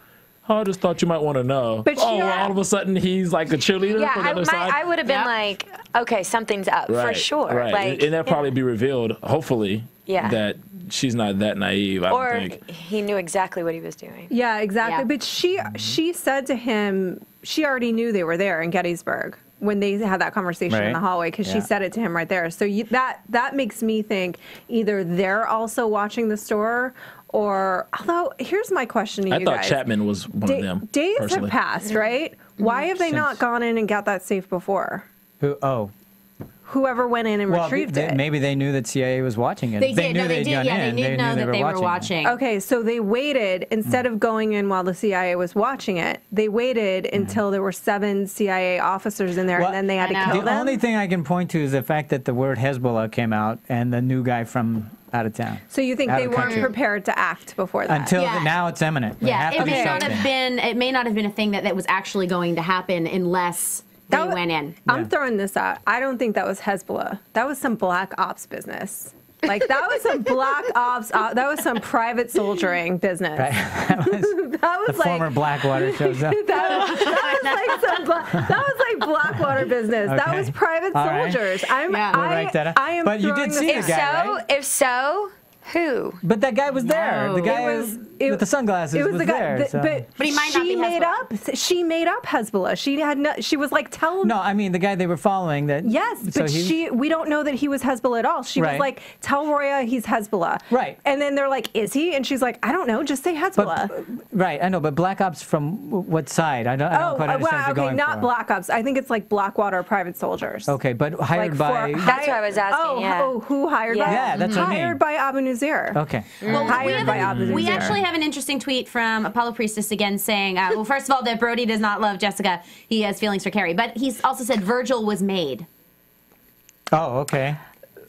Oh, I just thought you might want to know. But all of a sudden he's like a cheerleader for the other side. I would have been like, okay, something's up for sure. Right. Like, and that'll probably be revealed, hopefully, that she's not that naive, I don't think. He knew exactly what he was doing. Yeah, exactly. Yeah. But she said to him, she already knew they were there in Gettysburg when they had that conversation in the hallway, because she said it to him right there. So that makes me think either they're also watching the store, or, although, here's my question to you guys. I thought Chapman was one of them. Days have passed, right? Why have they not gone in and got that safe before? Whoever went in and retrieved it. Maybe they knew that CIA was watching it. They did. No, they did. Yeah, they did know that they were watching. Okay, so they waited, instead of going in while the CIA was watching it, they waited until there were 7 CIA officers in there, and then they had to kill them. The only thing I can point to is the fact that the word Hezbollah came out, and the new guy from out of town. So you think they weren't prepared to act before that? Until now it's imminent. Yeah, it may not have been. It may not have been a thing that was actually going to happen unless they went in. I'm throwing this out. I don't think that was Hezbollah. That was some black ops business. Like, that was some black ops. That was some private soldiering business. Right. That was the former Blackwater shows up. that was like Blackwater business. Okay. That was private soldiers. I am. But you did see the guy, right? If so, who? But that guy was there. The guy with the sunglasses was the guy, there. But he might not be Hezbollah. She made up Hezbollah. She was like, tell him. No, I mean the guy they were following. Yes, but we don't know that he was Hezbollah at all. She was like, tell Roya he's Hezbollah. Right. And then they're like, is he? And she's like, I don't know. Just say Hezbollah. Right. I know, but Black Ops from what side? I don't quite understand what you're going not for. Black Ops. I think it's like Blackwater private soldiers. Okay, but hired by. That's what I was asking. Who hired by? Yeah, that's what I mean. Hired by Abu Nuzir. Okay. Well, we actually have an interesting tweet from Apollo Priestess again saying, well, first of all, that Brody does not love Jessica. He has feelings for Carrie. But he's also said Virgil was made. Oh, okay.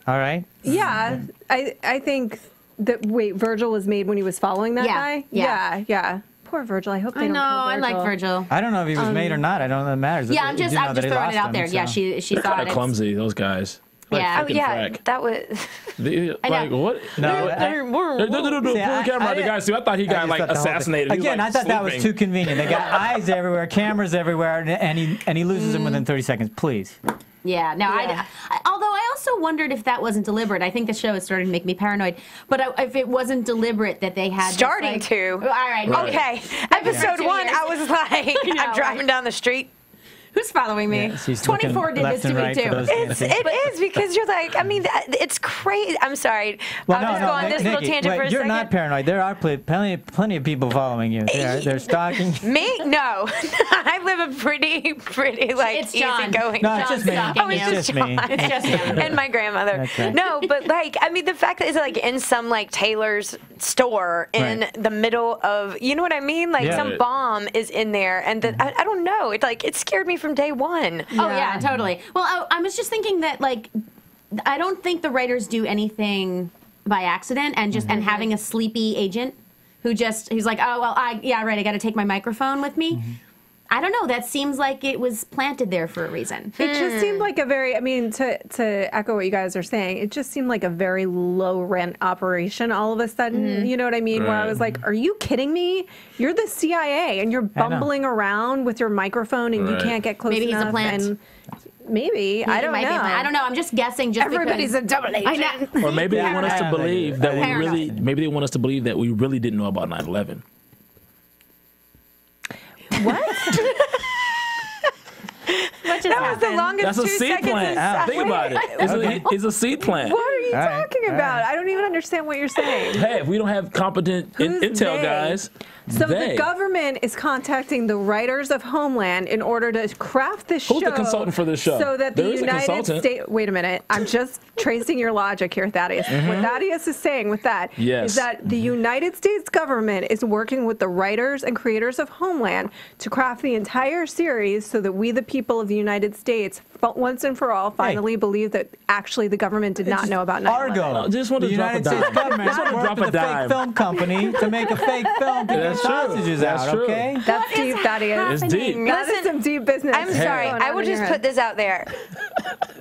All right. Yeah, I think that, Virgil was made when he was following that guy? Yeah. Poor Virgil. I hope they don't kill Virgil. I like Virgil. I don't know if he was made or not. I don't know if it matters. Yeah, I'm just throwing it out there. Yeah, she thought kind of clumsy, those guys. That was. Like what? No. Pull the camera, the guy. See, I thought he got like assassinated. Again, I thought that was too convenient. They got eyes everywhere, cameras everywhere, and he loses them within 30 seconds. Please. Yeah. No. Although I also wondered if that wasn't deliberate. I think the show is starting to make me paranoid. But if it wasn't deliberate that they had starting this, to. All right. Okay. Episode 1, I was like, I'm driving down the street. Who's following me? Yeah, 24 did this to me, too. It is because you're like, I mean, it's crazy. I'm sorry. Well, I'll just go on this Nikki, little tangent for a you're second. not paranoid. There are plenty of people following you. They're stalking. Me? No. I live a pretty like easygoing. No, it's just me. Oh, it's just me. It's just you. And my grandmother. Okay. No, but like, I mean, the fact that it's like in some like tailor's store in the middle of, you know what I mean? Like some bomb is in there, and I don't know. It scared me from day one. Oh yeah, totally. Well, I was just thinking that like, I don't think the writers do anything by accident, and just and having a sleepy agent who's like, oh well, I got to take my microphone with me. I don't know. That seems like it was planted there for a reason. It just seemed like a very, I mean, to echo what you guys are saying, it just seemed like a very low rent operation all of a sudden. You know what I mean? Where I was like, are you kidding me? You're the CIA and you're bumbling around with your microphone and you can't get close Maybe enough. he's a plant. And maybe. I don't know. I don't know. I'm just guessing. Everybody's a double agent. Or maybe they want us to believe that maybe they want us to believe that we really didn't know about 9/11. What? That was the longest That's a 2 seed seconds. plant. Think about it. It's a seed plant. What are you talking about? I don't even understand what you're saying. Hey, if we don't have competent intel guys. So the government is contacting the writers of Homeland in order to craft this show. Who's the consultant for this show? So that the United States. Wait a minute. I'm just tracing your logic here, Thaddeus. What Thaddeus is saying with that is that the United States government is working with the writers and creators of Homeland to craft the entire series so that we, the people of the United States, once and for all, finally believe that actually the government did not know about 9/11. Argo. Just want to the drop United a dime. States government Just want to drop worked a with a fake dime. film company to make a fake film to get sausages out, true. okay? That's deep, Thaddeus. It's deep. That is some deep business. I'm sorry. I will just put this out there.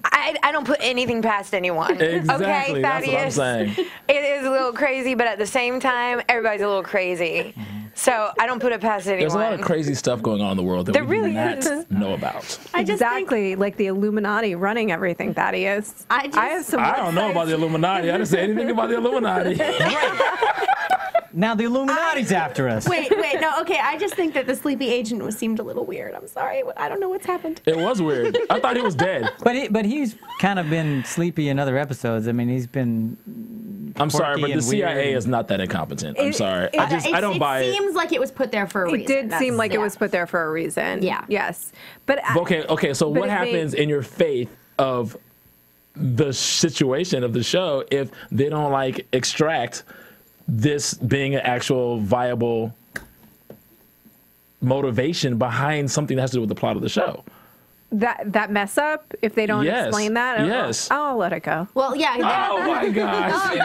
I don't put anything past anyone. Exactly. Okay, That's what I'm Thaddeus. saying. It is a little crazy, but at the same time, everybody's a little crazy. So I don't put it past anyone. There's a lot of crazy stuff going on in the world that There we really do not is. know about. Exactly, like the Illuminati running everything, Thaddeus. I have some. I don't know about the Illuminati. I didn't say anything about the Illuminati. Now the Illuminati's after us. Wait, no, okay. I just think that the sleepy agent seemed a little weird. I'm sorry. I don't know what's happened. It was weird. I thought he was dead. But he's kind of been sleepy in other episodes. I mean, he's been. I'm sorry, but the and CIA weird. is not that incompetent. I'm sorry. I don't buy it. It seems like it was put there for a reason. It did seem like it was put there for a reason. Yeah. Yes. But Okay. So what happens in your faith of the situation of the show if they don't like extract this being an actual viable motivation behind something that has to do with the plot of the show? That mess up, if they don't explain that, I'll let it go. Well, yeah. Oh my gosh.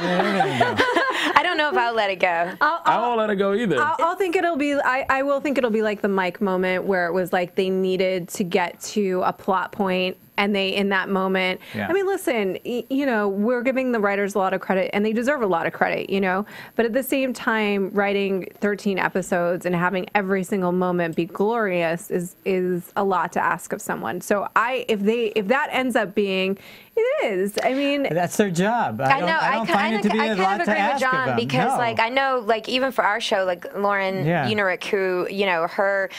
I don't know if I'll let it go. I won't let it go either. I'll think it'll be. I will think it'll be like the Mike moment where it was like they needed to get to a plot point. And they, in that moment, I mean, listen, you know, we're giving the writers a lot of credit, and they deserve a lot of credit, you know. But at the same time, writing 13 episodes and having every single moment be glorious is a lot to ask of someone. So if that ends up being, it is. I mean, that's their job. I know. I don't find it to be a lot to agree with ask John of them. because, No. like, I know, like, even for our show, like Lauren Unerick, who, you know,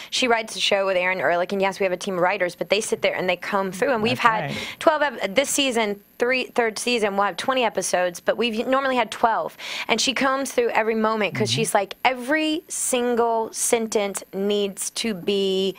she writes the show with Aaron Ehrlich, and yes, we have a team of writers, but they sit there and they comb through, and we've had 12 this season. Third season, we'll have 20 episodes, but we've normally had 12. And she combs through every moment because she's like, every single sentence needs to be,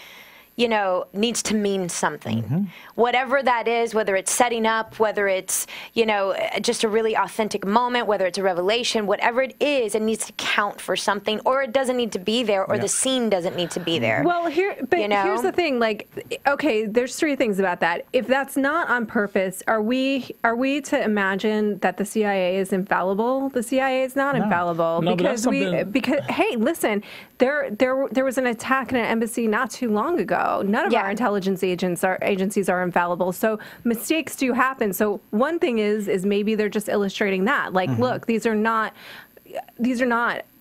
you know, needs to mean something. Whatever that is, whether it's setting up, whether it's, you know, just a really authentic moment, whether it's a revelation, whatever it is, it needs to count for something, or it doesn't need to be there, or the scene doesn't need to be there. Well, here's the thing, like, okay, there's three things about that. If that's not on purpose, are we to imagine that the CIA is infallible? The CIA is not infallible because hey, listen, there was an attack in an embassy not too long ago. None of our intelligence agencies are infallible, so mistakes do happen. So one thing is maybe they're just illustrating that. Like, look, these are not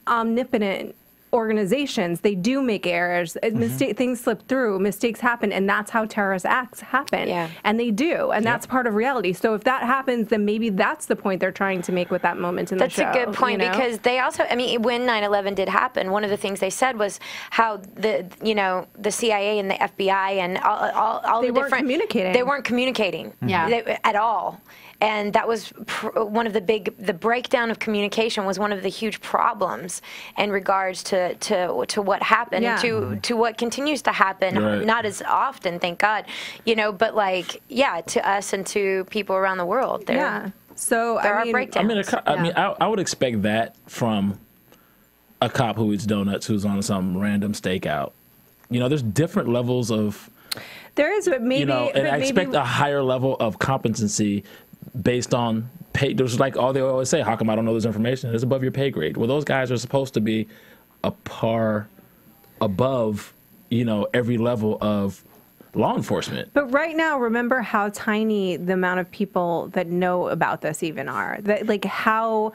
omnipotent organizations, they do make errors. Things slip through, mistakes happen, and that's how terrorist acts happen. Yeah. And they do, and that's part of reality. So if that happens, then maybe that's the point they're trying to make with that moment in the show. That's a good point, because they also, I mean, when 9/11 did happen, one of the things they said was how the CIA and the FBI and all they the weren't different communicating. They weren't communicating at all. And that was one of the breakdown of communication was one of the huge problems in regards to what happened, to what continues to happen, not as often, thank God, but like, to us and to people around the world. So there are breakdowns. I would expect that from a cop who eats donuts who's on some random stakeout. There's different levels of. There is, but maybe. And I expect a higher level of competency based on pay. There's like all they always say, how come I don't know this information? It's above your pay grade. Well, those guys are supposed to be a par above, every level of law enforcement. But right now, remember how tiny the amount of people that know about this even are. That, like, how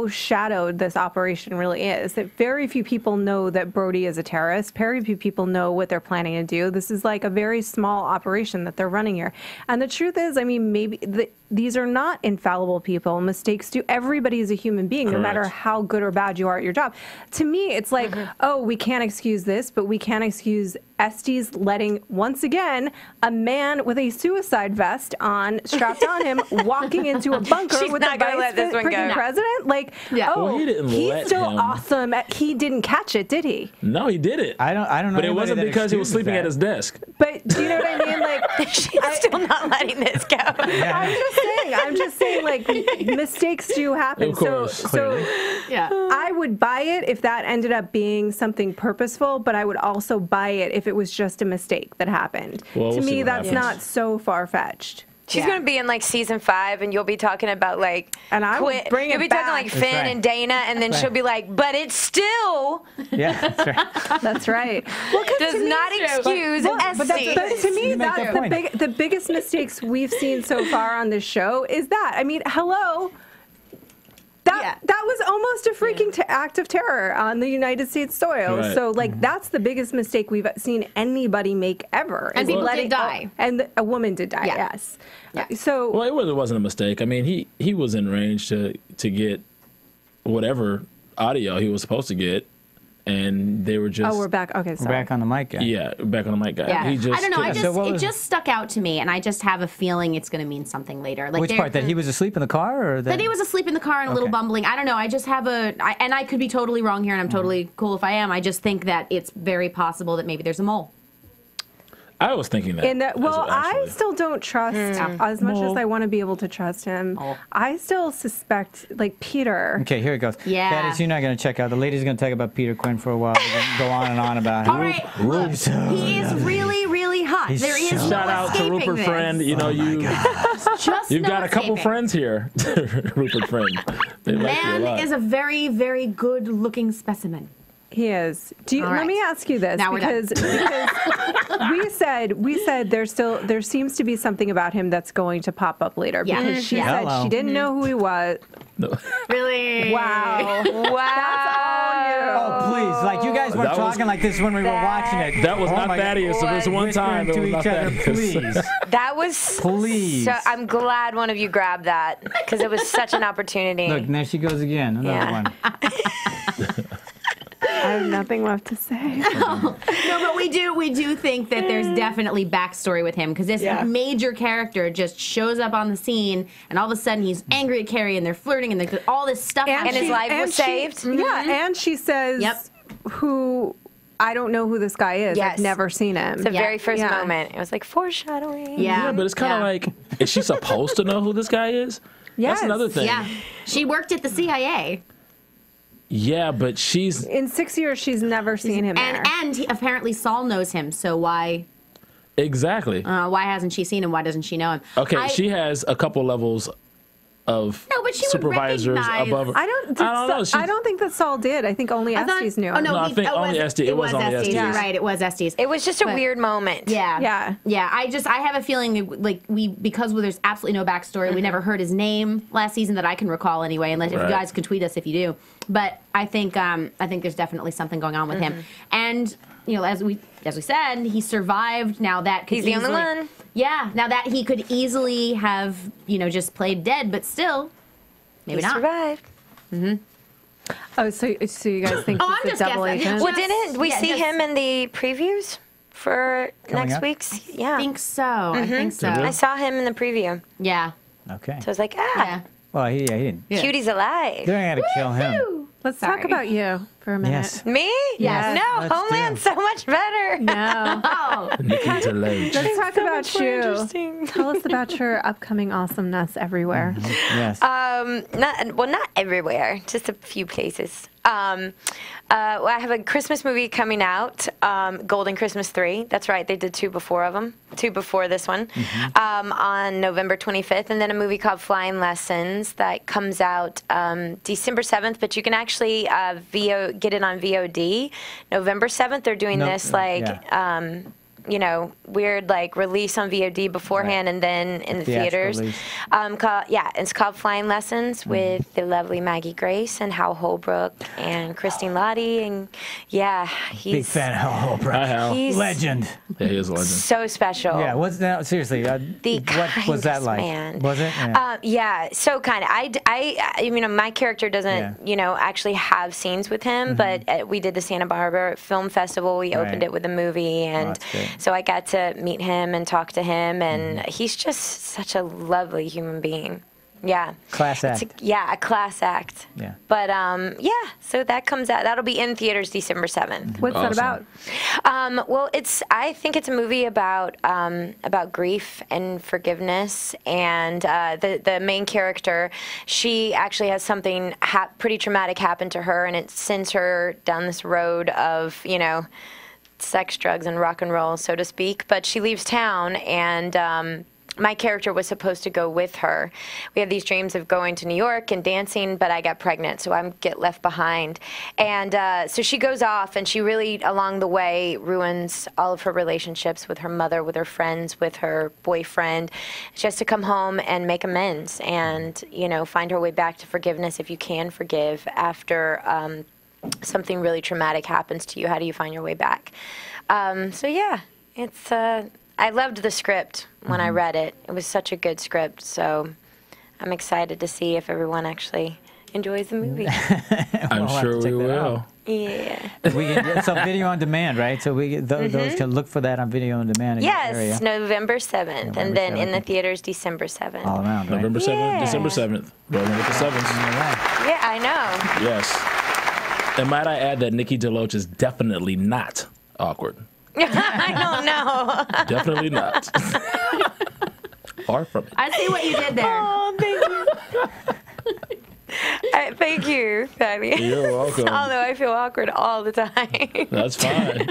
shadowed this operation really is. That very few people know that Brody is a terrorist. Very few people know what they're planning to do. This is like a very small operation that they're running here. And the truth is, I mean, maybe these are not infallible people. Mistakes do. Everybody is a human being, no matter how good or bad you are at your job. To me, it's like, oh, we can't excuse this, but we can't excuse Estes letting, once again, a man with a suicide vest strapped on him, walking into a bunker with the vice president. Like, well, he's still awesome. He didn't catch it, did he? No, he did it. I don't know. But it wasn't because he was sleeping at his desk. But do you know what I mean? Like, she's still not letting this go. I'm just saying, like, mistakes do happen. Of course, so I would buy it if that ended up being something purposeful, but I would also buy it if it was just a mistake that happened. Well, to me, that's not so far-fetched. She's going to be in like season 5, and you'll be talking about like, and I will bring it you'll be back. talking like Finn and Dana, and then she'll be like, but it's still. Yeah, that's right. That's right. Well, does not excuse but to me, that's the biggest mistakes we've seen so far on this show is that. I mean, hello. That was almost a freaking act of terror on the United States soil. Right. So, like, that's the biggest mistake we've seen anybody make ever. And people did die. And a woman did die, yes. Yeah. So, well, it wasn't a mistake. I mean, he was in range to get whatever audio he was supposed to get. And they were just. Oh, we're back. Okay, sorry. We're back on the mic guy. Yeah, back on the mic guy. Yeah. He just, I don't know. It just stuck out to me, and I just have a feeling it's going to mean something later. Like which part? That he was asleep in the car, or that he was asleep in the car and a little bumbling. I don't know. I just have and I could be totally wrong here, and I'm totally cool if I am. I just think that it's very possible that maybe there's a mole. I was thinking that. Well, I still don't trust as much as I want to be able to trust him. I still suspect, like, Peter. Okay, here it goes. Yeah. Thaddeus, you're not going to check out. The lady's going to talk about Peter Quinn for a while. We're going to go on and on about him. All right, look, he is really, really hot. There is no shout out to Rupert this. Friend. You know, you've got a couple friends here. Rupert Friend. Man is a very, very good-looking specimen. He is. Let me ask you this, because we said there seems to be something about him that's going to pop up later. Yeah. Because she said she didn't know who he was. No. Really? Wow. Wow. That's all you. Oh, please. Like, you guys weren't talking like this when we were watching it. That was not Thaddeus. So this one time it was not Thaddeus. Please. That was. Please. So I'm glad one of you grabbed that, because it was such an opportunity. Look, there she goes again. Another one. I have nothing left to say. No, but we do think that there's definitely backstory with him, because this major character just shows up on the scene, and all of a sudden he's angry at Carrie, and they're flirting, and all this stuff, and his life was saved. Yeah, and she says, I don't know who this guy is. Yes. I've never seen him. It's the very first moment. It was like foreshadowing. Yeah, but it's kind of like, is she supposed to know who this guy is? Yes. That's another thing. Yeah, she worked at the CIA. Yeah, but she's... In 6 years, she's never seen him there. And apparently Saul knows him, so why... Exactly. Why hasn't she seen him? Why doesn't she know him? Okay, she has a couple levels of but she supervisors above her. I don't know. I don't think that Saul did. I think only Estes knew. Oh no, I think only Estes. It was only Estes. You're right. It was Estes. It was just a weird moment. Yeah. I have a feeling like because there's absolutely no backstory. We never heard his name last season that I can recall anyway. Unless if you guys could tweet us if you do. But I think there's definitely something going on with him. And as we said, he survived. Now that he's the only one. Yeah. Now that he could easily have just played dead, but still maybe not survived. Oh, so you guys think he's a double agent? Well, didn't we see him in the previews for next week's? Yeah, I think so. I think so. I saw him in the preview. Yeah. Okay. So I was like, Well, he didn't. Cutie's alive. They're gonna kill him. Let's talk about you for a minute. Yes. Me? Yes. No, Homeland's so much better. No. Nikki DeLoach. Let's talk about you. Tell us about your upcoming awesomeness everywhere. Yes. Not everywhere, just a few places. Well, I have a Christmas movie coming out, Golden Christmas 3. That's right, they did two before this one, on November 25th. And then a movie called Flying Lessons that comes out December 7th, but you can actually get it on VOD. November 7th, they're doing this weird release on VOD beforehand and then in the theaters. It's called Flying Lessons with the lovely Maggie Grace and Hal Holbrook and Christine Lottie, and he's big fan of Hal Holbrook. Hal. He's Legend. Yeah, he is a legend. So special. Yeah, what's that? Seriously, what was that like? Man. Was it? So kind of. I my character doesn't, actually have scenes with him, but we did the Santa Barbara Film Festival. We opened it with a movie, and so I got to meet him and talk to him, and he's just such a lovely human being. Yeah. Class act. A class act. Yeah. But so that comes out. That'll be in theaters December 7th. What's that about? Well, I think it's a movie about grief and forgiveness, and the main character, she actually has something pretty traumatic happen to her, and it sends her down this road of sex, drugs, and rock and roll, so to speak. But she leaves town, and my character was supposed to go with her. We have these dreams of going to New York and dancing, but I got pregnant, so I get left behind. And so she goes off, and she really, along the way, ruins all of her relationships with her mother, with her friends, with her boyfriend. She has to come home and make amends and, find her way back to forgiveness if you can forgive after something really traumatic happens to you. How do you find your way back? It's I loved the script when I read it. It was such a good script, so I'm excited to see if everyone actually enjoys the movie. I'm sure we will. Yeah. It's on video on demand, right? So those can look for that on video on demand in your area. Yes, November 7th, and then in the theaters December 7th. All around, right? November 7th, December 7th. Rolling with the 7th. Yeah, I know. Yes. And might I add that Nikki DeLoach is definitely not awkward. I don't know. Definitely not. Far from it. I see what you did there. Oh, thank you. Thank you, Fatty. You're welcome. Although I feel awkward all the time. That's fine.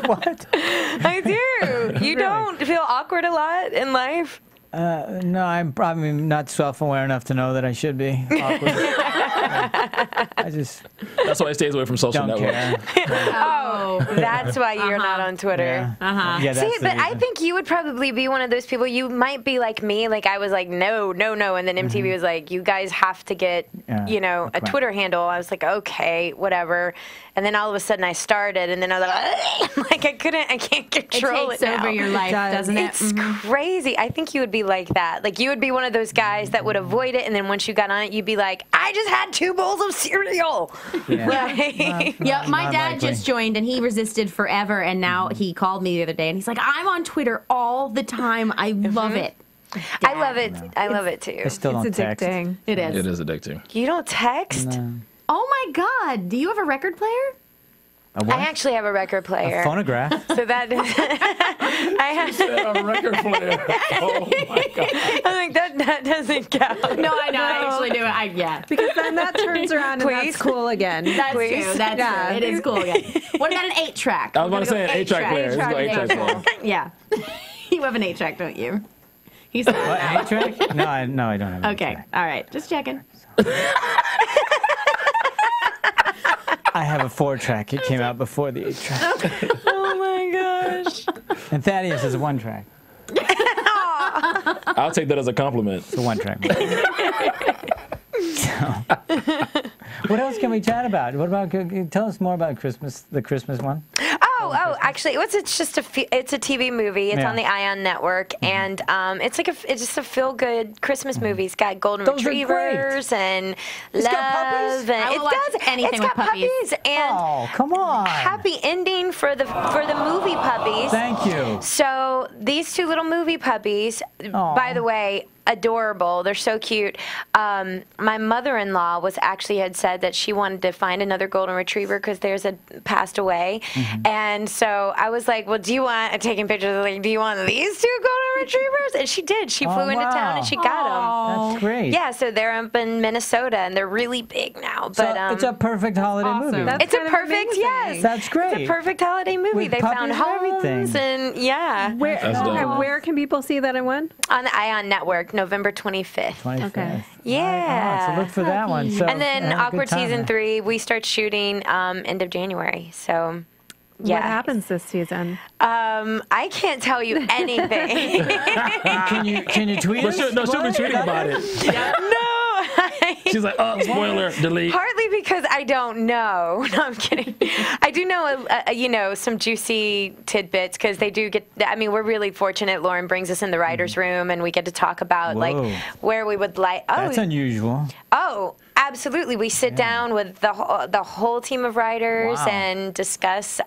What? I do. You don't feel awkward a lot in life? No, I'm probably not self-aware enough to know that I should be awkward. I just That's why he stays away from social don't networks. care. Oh, that's why you're not on Twitter. Yeah, that's See, the but I reason. think you would probably be one of those people. You might be like me. Like I was like, no, and then MTV was like, you guys have to get, a Twitter handle. I was like, okay, whatever. And then all of a sudden I started, and then I was like, I can't control it. It now. Over your life, doesn't it? It's crazy. I think you would be like that. Like you would be one of those guys that would avoid it, and then once you got on it, you'd be like, I just had 2 bowls of cereal. Yeah, my dad just joined, and he resisted forever, and now he called me the other day, and he's like, I'm on Twitter all the time. I love it. I love it. I love it too. I still don't text. Addicting. It is. It is addicting. You don't text? No. Oh my God! Do you have a record player? A what? I actually have a record player. A phonograph. So that I have A record player. Oh my God. I'm like that doesn't count. No, I know. I actually do it. Yeah. Because then that turns around and that's cool again. That's Please. true. That's true. It is cool again. What about an 8-track? I was about to say an 8-track player. Let's go 8-track player. Yeah. You have an 8-track, don't you? He said What, an 8-track? No, I don't have an Okay, 8-track. all right, just checking. I have a 4-track. It came out before the 8-track. Oh my gosh. And Thaddeus is a 1-track. I'll take that as a compliment. It's a 1-track. So, what else can we chat about? What about? Tell us more about Christmas. The Christmas one. Oh, actually, it's just it's a TV movie. It's on the Ion Network, and it's like it's just a feel-good Christmas movie. It's got golden retrievers and It's love, got puppies? and I will it watch does. anything It's with got puppies and Oh, come on. happy ending for the movie puppies. Thank you. So these 2 little movie puppies, by the way, adorable. They're so cute. My mother-in-law had said that she wanted to find another golden retriever because theirs had passed away. And so I was like, well, taking pictures, like, do you want these 2 golden retrievers? And she did. She flew into town and she got them. That's great. Yeah, so they're up in Minnesota and they're really big now. But So it's a perfect holiday movie. That's it's a kind of perfect, amazing. yes. That's great. It's a perfect holiday movie. With They found puppies and homes everything. and yeah. Where can people see that and when? On the Ion Network, November 25th. 25th. Okay. Yeah. So look for that one. So And then have a good Awkward time Season there. 3, we start shooting end of January. So, yeah. What happens this season? I can't tell you anything. Can you tweet us? She'll be tweeting about it. No. She's like, oh, spoiler, delete. Partly because I don't know. No, I'm kidding. I do know, some juicy tidbits because they do get. I mean, we're really fortunate. Lauren brings us in the writers' room, and we get to talk about Whoa. like where we would like. Oh, That's unusual. Oh, absolutely. We sit down with the whole team of writers Wow. and discuss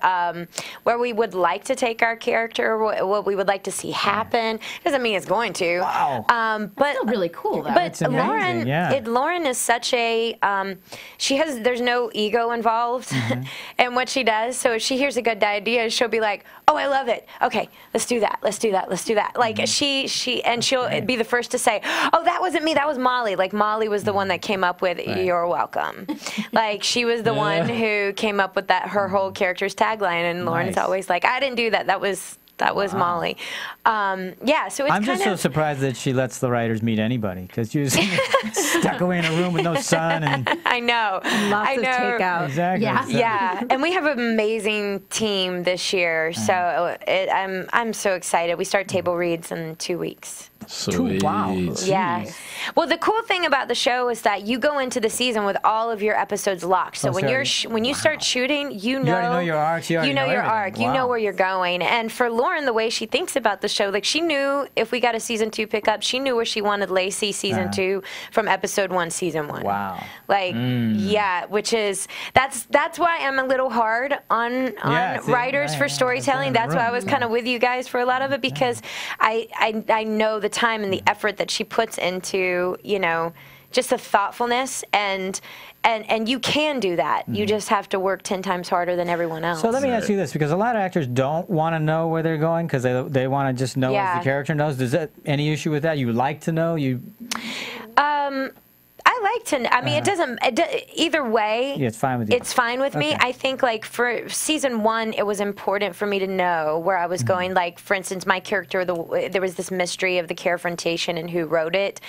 where we would like to take our character, what we would like to see happen. Doesn't mean it's going to. Wow. But Still really cool, though. But It's amazing, Lauren, yeah. Lauren is such a there's no ego involved in what she does. So if she hears a good idea, she'll be like, "Oh, I love it. Okay, let's do that. Let's do that. Let's do that." Like she'll be the first to say, "Oh, that wasn't me. That was Molly." Like Molly was the one that came up with "You're welcome." Like she was the one who came up with her whole character's tagline, and Lauren's Nice. always like, "I didn't do that. That was Molly." Yeah, so it's I'm just so surprised that she lets the writers meet anybody because you're stuck away in a room with no sun and I know. Lots of takeout. exactly. Yeah. So- Yeah, and we have an amazing team this year, so I'm so excited. We start table reads in 2 weeks. Sweet. Wow. Yeah. Well, the cool thing about the show is that you go into the season with all of your episodes locked. So when you start shooting, you already know your arcs, you already know know your everything. arc. You Wow. know where you're going. And for Lauren, the way she thinks about the show, like she knew if we got a season 2 pickup, she knew where she wanted Lacey season 2 from episode 1, season 1. Wow. Like, yeah, which is that's why I'm a little hard on see, writers for storytelling. That's why I was kind of with you guys for a lot of it because I know the time and the effort that she puts into, just the thoughtfulness and you can do that. You just have to work 10 times harder than everyone else. So let me ask you this, because a lot of actors don't want to know where they're going because they want to just know as the character knows. Does that any issue with that? You like to know? I like to. I mean, it doesn't. Either way. Yeah, it's fine with you. It's fine with me. I think, like for season 1, it was important for me to know where I was going. Like, for instance, my character, there was this mystery of the confrontation and who wrote it,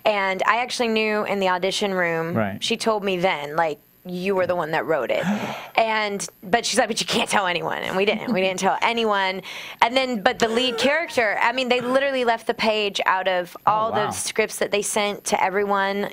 and I actually knew in the audition room. Right. She told me then, like, you were the one that wrote it. But she's like, but you can't tell anyone. And we didn't tell anyone. And then, but the lead character, I mean, they literally left the page out of all the scripts that they sent to everyone,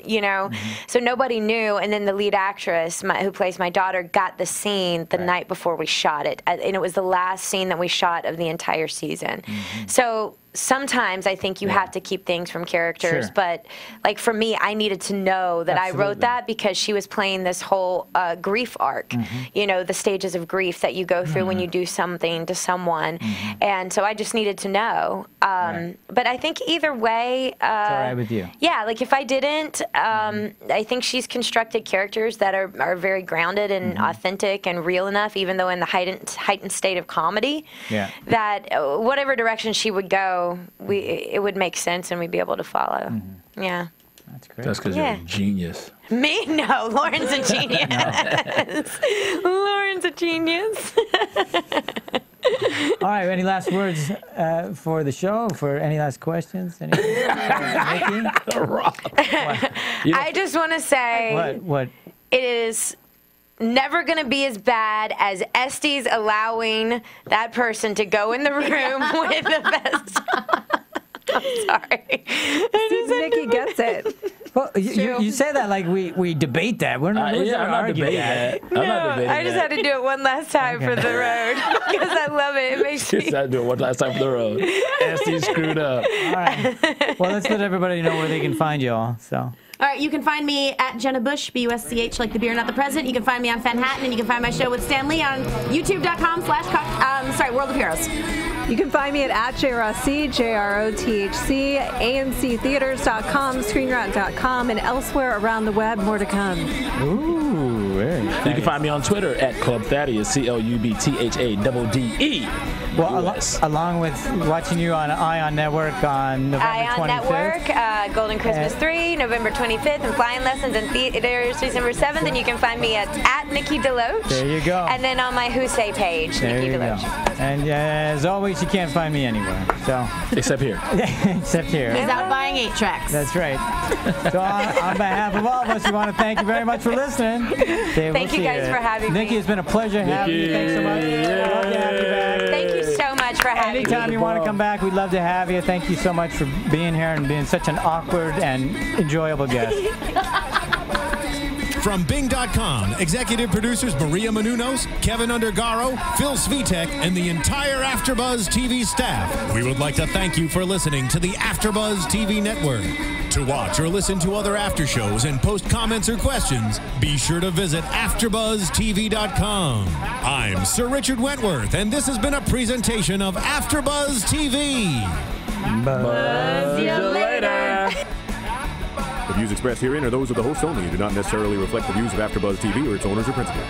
so nobody knew. And then the lead actress who plays my daughter got the scene the night before we shot it. And it was the last scene that we shot of the entire season. So sometimes I think you have to keep things from characters, but like for me, I needed to know that I wrote that because she was playing this whole grief arc, the stages of grief that you go through when you do something to someone. And so I just needed to know. But I think either way, it's all right with you. Yeah, like if I didn't, I think she's constructed characters that are very grounded and authentic and real enough, even though in the heightened state of comedy, that whatever direction she would go, it would make sense and we'd be able to follow. Yeah. That's great. That's because you're a genius. Me? No, Lauren's a genius. Lauren's a genius. All right. Any last words for the show? For any last questions? Nikki? I just want to say. What? It is never going to be as bad as Estes allowing that person to go in the room with the best. I'm sorry. Nikki gets it. Well, you say that like we debate that. We're not. I'm not debating that. I just had to do it one last time for the road because I love it. It makes me. Just had to do it one last time for the road. Estes screwed up. All right. Well, let's let everybody know where they can find you all. So. All right, you can find me at Jenna Bush, BUSCH, like the beer, not the president. You can find me on Fanhattan, and you can find my show with Stan Lee on youtube.com/World of Heroes. You can find me at JROTHC, JROTHC, AMCtheaters.com, ScreenRant.com, and elsewhere around the web. More to come. Ooh, very nice. You can find me on Twitter at Club Thaddeus, CLUBTHADDE. Well, along with watching you on Ion Network on November 25th. Ion Network, Golden Christmas 3, November 25th, and Flying Lessons in theaters December 7th. And you can find me at Nikki DeLoach. There you go. And then on my Who Say page, there Nikki DeLoach. And as always, you can't find me anywhere. So except here. Except here. He's out buying 8 tracks. That's right. So on behalf of all of us, we want to thank you very much for listening. Thank you guys for having me. Nikki, it's been a pleasure having you. Thanks so much. Love to have you back. Thank you so much for having me. Anytime you want to come back, we'd love to have you. Thank you so much for being here and being such an awkward and enjoyable guest. From Bing.com, executive producers Maria Menounos, Kevin Undergaro, Phil Svitek, and the entire AfterBuzz TV staff, we would like to thank you for listening to the AfterBuzz TV network. To watch or listen to other after shows and post comments or questions, be sure to visit AfterBuzzTV.com. I'm Sir Richard Wentworth, and this has been a presentation of AfterBuzz TV. Buzz you later. The views expressed herein are those of the hosts only and do not necessarily reflect the views of AfterBuzz TV or its owners or principals.